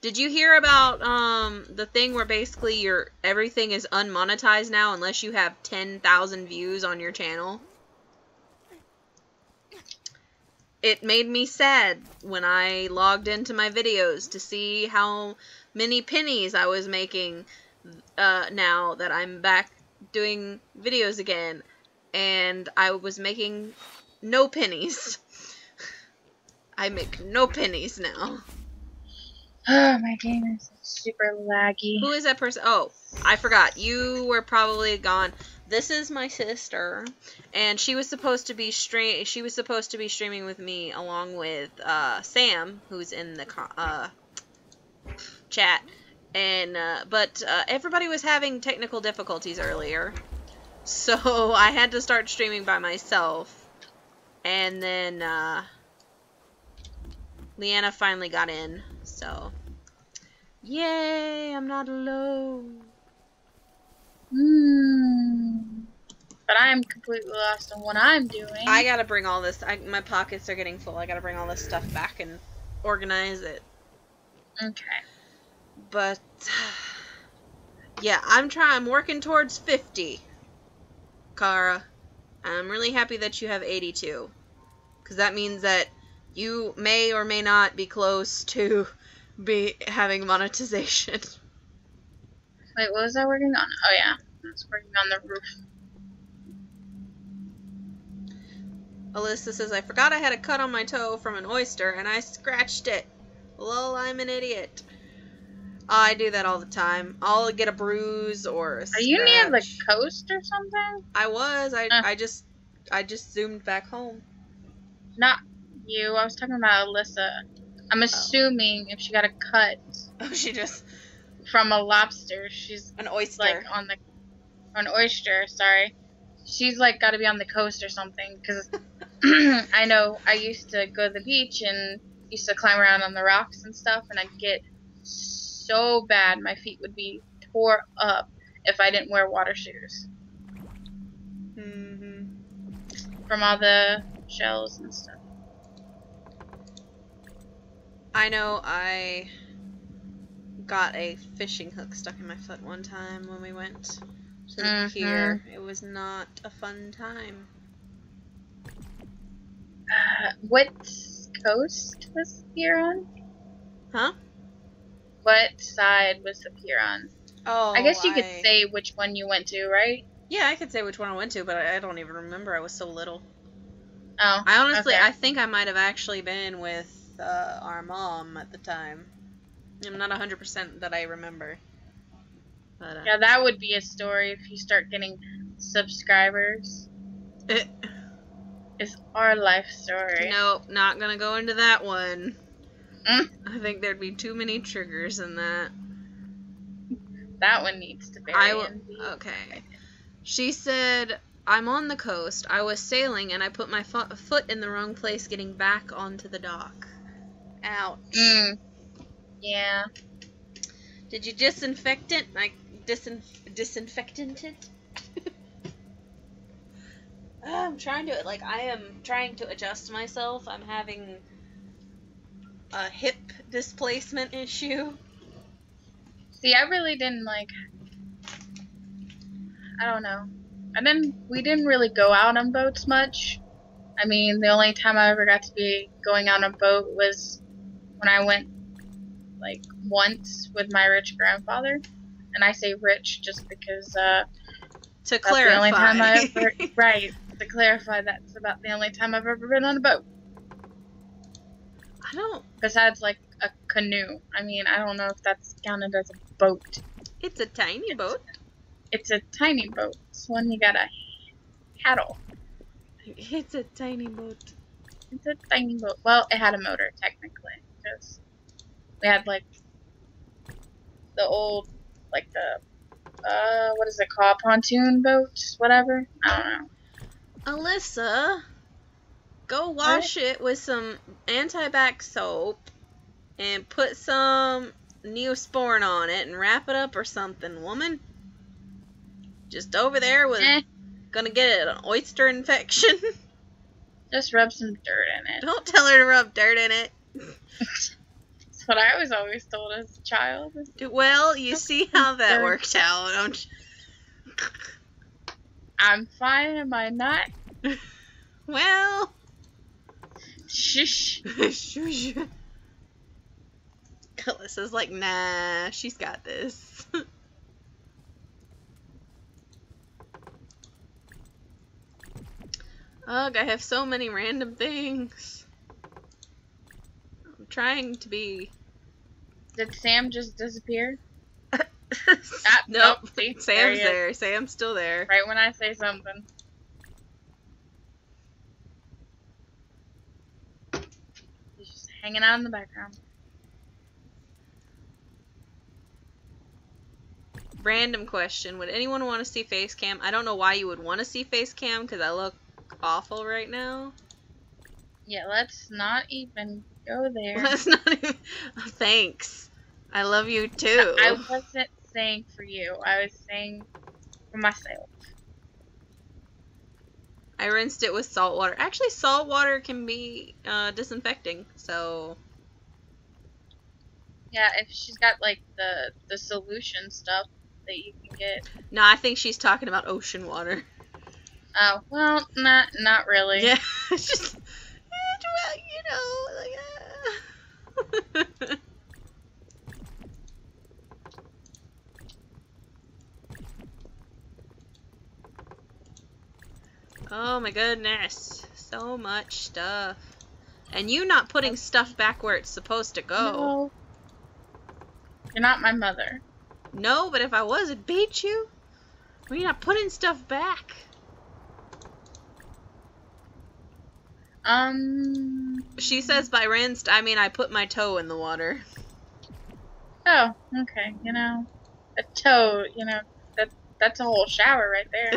Did you hear about the thing where basically everything is unmonetized now unless you have 10,000 views on your channel? It made me sad when I logged into my videos to see how many pennies I was making now that I'm back doing videos again. And I was making no pennies. I make no pennies now. Oh, my game is super laggy. Who is that person? Oh, I forgot. You were probably gone. This is my sister, and she was supposed to be streaming with me along with Sam, who's in the chat. And but everybody was having technical difficulties earlier, so I had to start streaming by myself. And then Leanna finally got in, so yay! I'm not alone. But I'm completely lost on what I'm doing. I gotta bring all this. My pockets are getting full. I gotta bring all this stuff back and organize it. Okay. But yeah, I'm working towards 50. Kara, I'm really happy that you have 82, because that means that you may or may not be close to having monetization. Wait, what was I working on? Oh yeah, I was working on the roof. Alyssa says, I forgot I had a cut on my toe from an oyster, and I scratched it. Lol, I'm an idiot. I do that all the time. I'll get a bruise or a scratch. Are you near the coast or something? I was. I just zoomed back home. Not you. I was talking about Alyssa. I'm assuming if she got a cut. Oh, she just... From a lobster. She's... An oyster. Like, on the... An oyster, sorry. She's, like, got to be on the coast or something, because I know I used to go to the beach and used to climb around on the rocks and stuff, and I'd get so bad my feet would be tore up if I didn't wear water shoes. From all the shells and stuff. I know I got a fishing hook stuck in my foot one time when we went to the pier. It was not a fun time. What coast was the pier on? Huh? What side was the pier on? Oh, I guess you could say which one you went to, right? Yeah, I could say which one I went to, but I don't even remember. I was so little. Oh, I honestly, okay. I think I might have actually been with our mom at the time. I'm not 100% that I remember. But, yeah, that would be a story if you start getting subscribers. It's our life story. Nope, not gonna go into that one. I think there'd be too many triggers in that. That one needs to be. Okay. She said, I'm on the coast. I was sailing and I put my foot in the wrong place getting back onto the dock. Ouch. Yeah. Did you disinfect it? Like, disinfectant it? I am trying to adjust myself. I'm having a hip displacement issue. See, I really didn't like. I don't know. We didn't really go out on boats much. I mean, the only time I ever got to be going on a boat was when I went like once with my rich grandfather. And I say rich just because To that's clarify. the only time I ever right, to clarify, that's about the only time I've ever been on a boat. I don't. Besides like a canoe. I mean, I don't know if that's counted as a boat. It's a tiny boat. It's a tiny boat. It's one you gotta paddle. It's a tiny boat. It's a tiny boat. Well, it had a motor technically, because we had like the old, like the what is it called? Pontoon boats, whatever. I don't know. Alyssa, go wash it with some anti-bac soap and put some Neosporin on it and wrap it up or something, woman. Just over there with gonna get an oyster infection. Just rub some dirt in it. Don't tell her to rub dirt in it. That's what I was always told as a child. Well, you see how that worked out, don't you? I'm fine, am I not? Well. Shush. Shush. Alyssa's like, nah, she's got this. Ugh, I have so many random things. I'm trying to be... Did Sam just disappear? Nope. See, Sam's there. Sam's still there. Right when I say something. He's just hanging out in the background. Random question. Would anyone want to see face cam? I don't know why you would want to see face cam, because I look awful right now. Yeah, let's not even go there. Let's not even... Thanks. I love you too. I wasn't saying for you. I was saying for myself. I rinsed it with salt water. Actually, salt water can be disinfecting, so... Yeah, if she's got like the solution stuff that you can get. No, I think she's talking about ocean water. Oh, well, not really. Yeah, it's just, well, you know, like, Oh my goodness, so much stuff. And you not putting stuff back where it's supposed to go. No. You're not my mother. No, but if I was, I'd beat you. Why are you not putting stuff back? She says by rinsed, I mean I put my toe in the water. Oh, okay. You know, a toe. You know, that's a whole shower right there.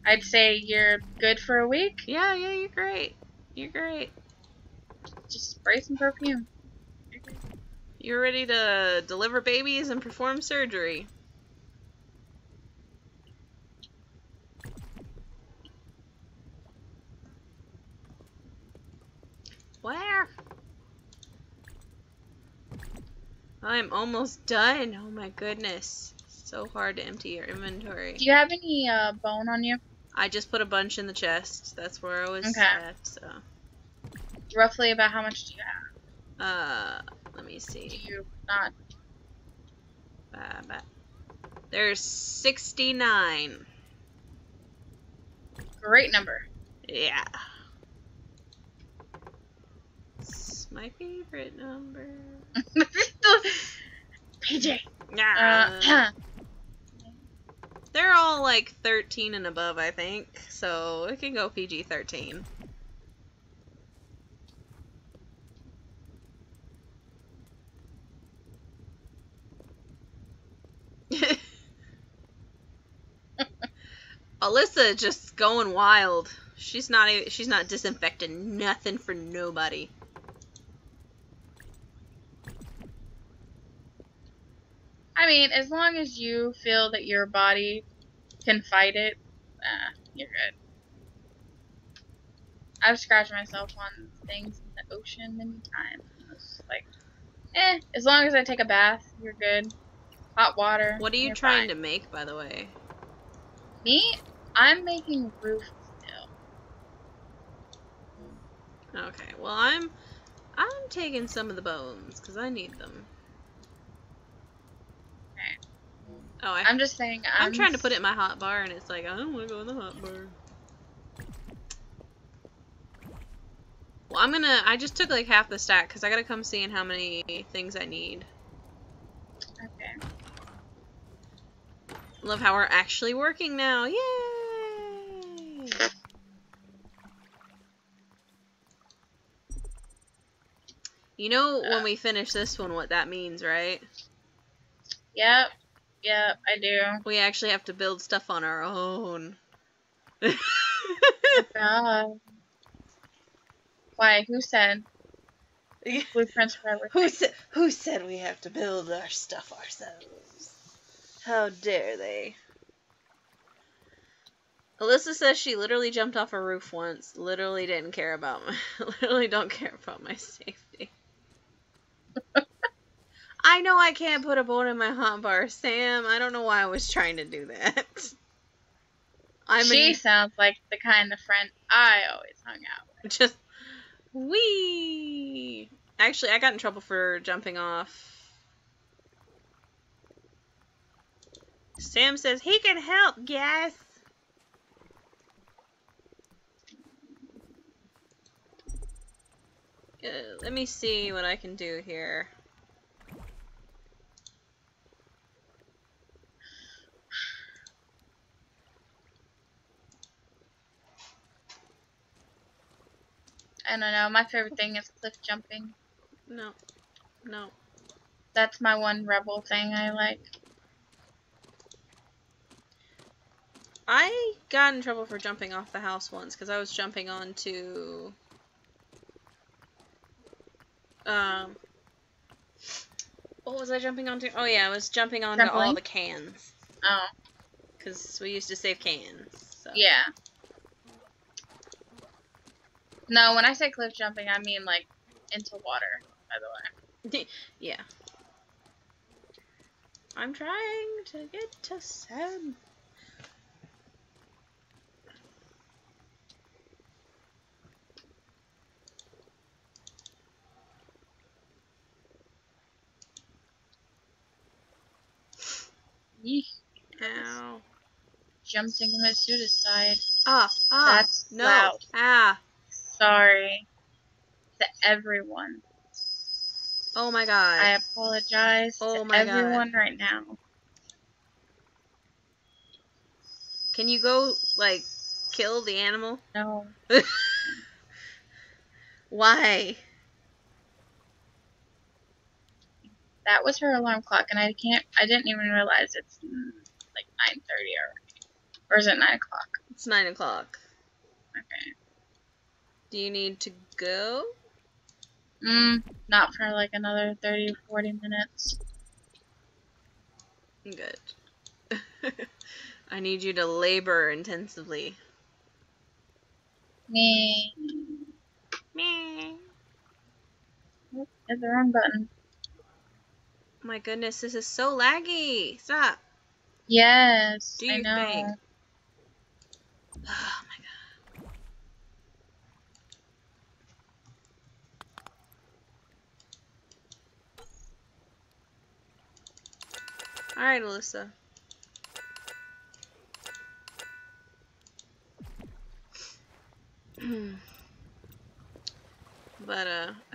I'd say you're good for a week. Yeah, you're great. You're great. Just spray some perfume. You're ready to deliver babies and perform surgery. Where? I'm almost done. Oh my goodness. So hard to empty your inventory. Do you have any bone on you? I just put a bunch in the chest. That's where I was at, so. Roughly about how much do you have? Let me see. Do you not? There's 69. Great number. Yeah. It's my favorite number. PJ. They're all like 13 and above, I think. So it can go PG-13. Alyssa just going wild. She's not disinfecting nothing for nobody. I mean, as long as you feel that your body can fight it, you're good. I've scratched myself on things in the ocean many times. And it's like, as long as I take a bath, you're good. Hot water, What are you you're trying fine. to make, by the way? Me, I'm making roof still. Okay, well I'm taking some of the bones because I need them. Okay. Oh, I'm just saying, I'm trying to put it in my hot bar, and it's like I don't want to go in the hot bar. Well, I just took like half the stack because I gotta come seeing how many things I need. Okay. Love how we're actually working now. Yay! You know when we finish this one what that means, right? Yep, I do. We actually have to build stuff on our own. Oh God. Why? Who said? Blueprints for everything. Who said we have to build our stuff ourselves? How dare they? Alyssa says she literally jumped off a roof once. Literally didn't care about literally don't care about my safety. I know I can't put a bone in my hot bar, Sam. I don't know why I was trying to do that. She sounds like the kind of friend I always hung out with. Just wee. Actually, I got in trouble for jumping off. Sam says he can help, yes. Let me see what I can do here. I don't know. My favorite thing is cliff jumping. No. No. That's my one rebel thing I like. I got in trouble for jumping off the house once because I was jumping onto what was I jumping onto? Oh yeah, I was jumping onto all Trampoline? the cans. Oh. Because we used to save cans. So. Yeah. No, when I say cliff jumping, I mean like into water, by the way. Yeah. I'm trying to get to Sam. Yeesh. Ow. Jumped into my suicide. That's no. Loud. Sorry to everyone. Oh my god. I apologize to everyone right now. Can you go, like, kill the animal? No. Why? That was her alarm clock, and I didn't even realize it's like 9:30 already. Or is it 9 o'clock? It's 9 o'clock. Okay. Do you need to go? Not for like another 30 or 40 minutes. Good. I need you to labor intensively. Me. Oh, hit the wrong button. My goodness, this is so laggy. Stop. Yes, Do I your know. thing. Oh my god. Alright, Alyssa. But,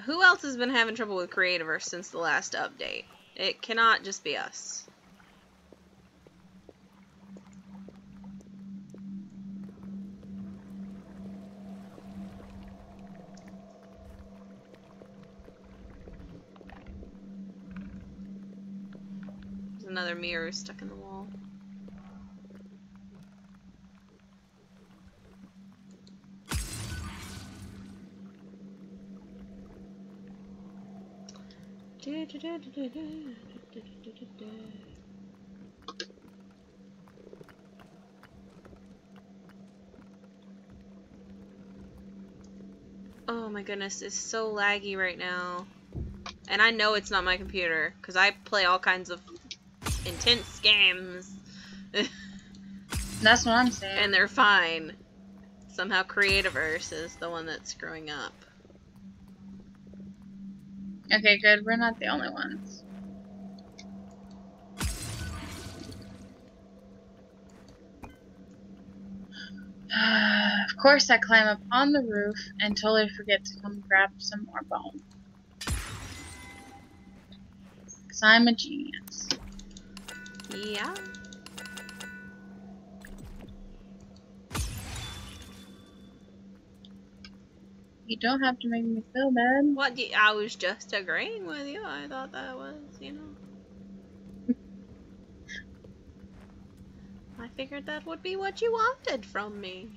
who else has been having trouble with Creativerse since the last update? It cannot just be us. There's another mirror stuck in the wall. my goodness, it's so laggy right now. And I know it's not my computer, because I play all kinds of intense games. That's what I'm saying. And they're fine. Somehow Creativerse is the one that's screwing up. Okay, good. We're not the only ones. Of course, I climb up on the roof and totally forget to come grab some more bone. Because I'm a genius. Yeah. You don't have to make me feel bad. What? I was just agreeing with you. I thought that was, you know. I figured that would be what you wanted from me.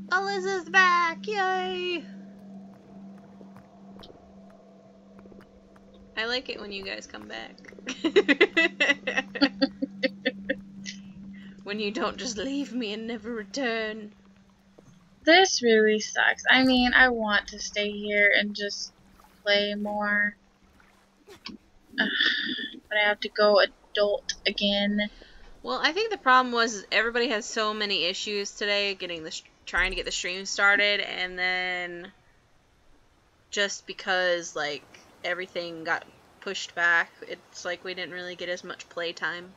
Alyssa's back! Yay! I like it when you guys come back. When you don't just leave me and never return. This really sucks. I mean, I want to stay here and just play more. But I have to go adult again. Well, I think the problem was everybody has so many issues today trying to get the stream started, and then just because like everything got pushed back, it's like we didn't really get as much playtime.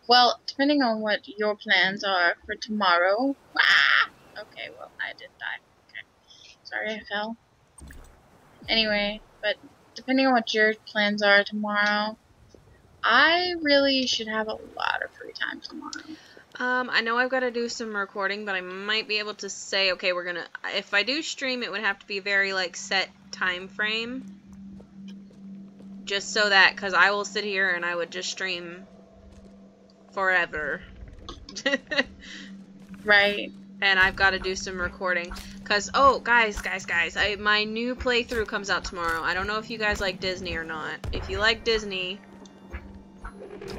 Well, depending on what your plans are for tomorrow. Ah! Okay, well, I did die. Okay. Sorry I fell. Anyway, but depending on what your plans are tomorrow, I really should have a lot of free time tomorrow. I know I've got to do some recording, but I might be able to say, okay, if I do stream, it would have to be very, like, set time frame. Just so that, because I will sit here and I would just stream forever. Right. And I've got to do some recording. Because, oh, guys, my new playthrough comes out tomorrow. I don't know if you guys like Disney or not. If you like Disney,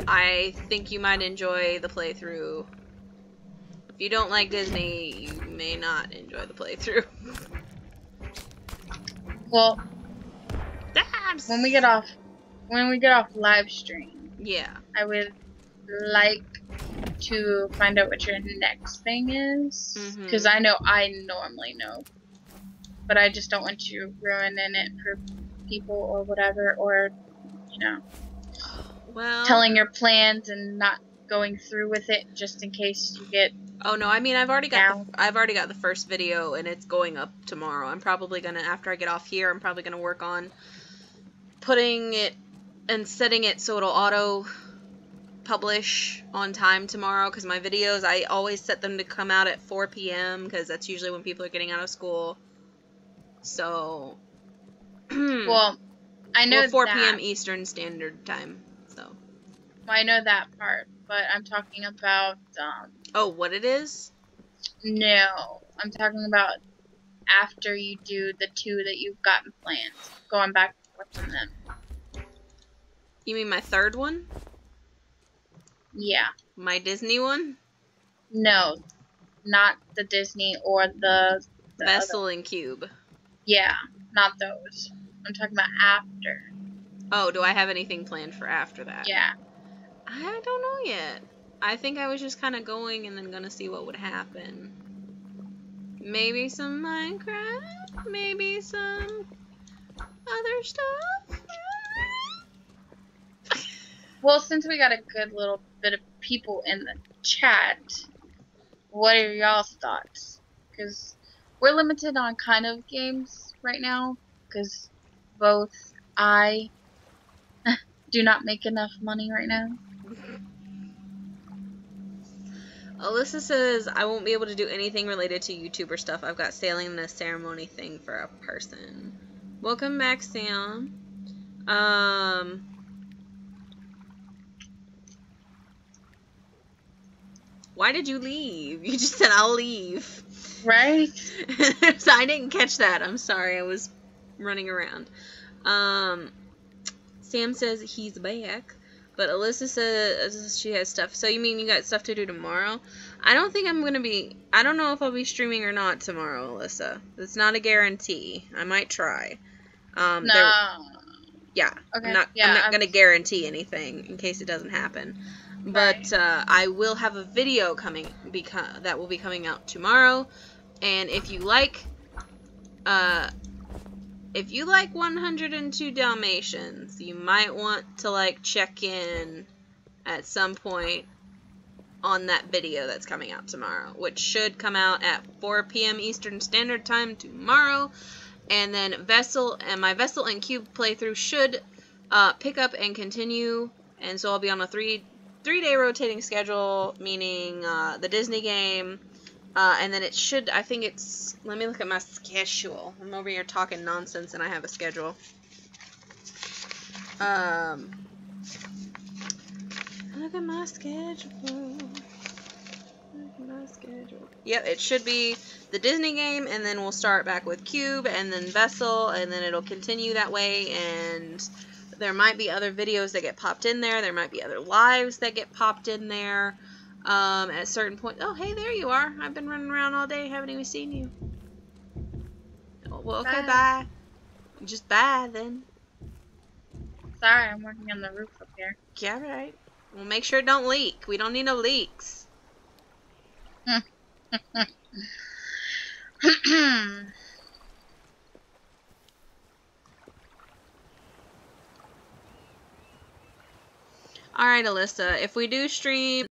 I think you might enjoy the playthrough. If you don't like Disney, you may not enjoy the playthrough. Well, when we get off live stream, yeah, I would like to find out what your next thing is, because I know I normally know, but I just don't want you ruining it for people or whatever, or you know, telling your plans and not going through with it just in case you get. Oh no, I mean I've already got the first video and it's going up tomorrow. I'm probably gonna, after I get off here, I'm probably gonna work on putting it and setting it so it'll auto publish on time tomorrow, because my videos, I always set them to come out at 4 p.m. because that's usually when people are getting out of school. So well, I know 4 p.m. Eastern Standard Time. So well, I know that part, but I'm talking about oh, what it is? No, I'm talking about after you do the 2 that you've gotten planned, going back and forth from them. You mean my third one? Yeah. My Disney one? No, not the Disney or the Vessel and Cube. Yeah, not those. I'm talking about after. Oh, do I have anything planned for after that? Yeah. I don't know yet. I think I was just kind of going and then gonna see what would happen. Maybe some Minecraft? Maybe some other stuff? Well, since we got a good little bit of people in the chat, what are y'all's thoughts? Because we're limited on kind of games right now, because both I do not make enough money right now. Alyssa says, I won't be able to do anything related to YouTuber stuff. I've got sailing and a ceremony thing for a person. Welcome back, Sam. Why did you leave? You just said, I'll leave. Right? So I didn't catch that. I'm sorry. I was running around. Sam says he's back. But Alyssa says she has stuff. So you mean you got stuff to do tomorrow? I don't think I'm going to be... I don't know if I'll be streaming or not tomorrow, Alyssa. It's not a guarantee. I might try. No. Yeah. Okay. I'm not going to guarantee anything in case it doesn't happen. But I will have a video coming that will be coming out tomorrow. And if you like 102 Dalmatians, you might want to like check in at some point on that video that's coming out tomorrow, which should come out at 4 p.m. Eastern Standard Time tomorrow. And then my Vessel and Cube playthrough should pick up and continue, and so I'll be on a three-day rotating schedule, meaning the Disney game, and then it should, I think it's, let me look at my schedule. I'm over here talking nonsense and I have a schedule. Look at my schedule. Yep, it should be the Disney game, and then we'll start back with Cube, and then Vessel, and then it'll continue that way, and there might be other videos that get popped in there. There might be other lives that get popped in there at a certain point. Oh, hey, there you are. I've been running around all day. Haven't even seen you. Oh, well, okay, bye. Just bye, then. Sorry, I'm working on the roof up here. Yeah, right. Well, make sure it don't leak. We don't need no leaks. Alright, Alyssa, if we do stream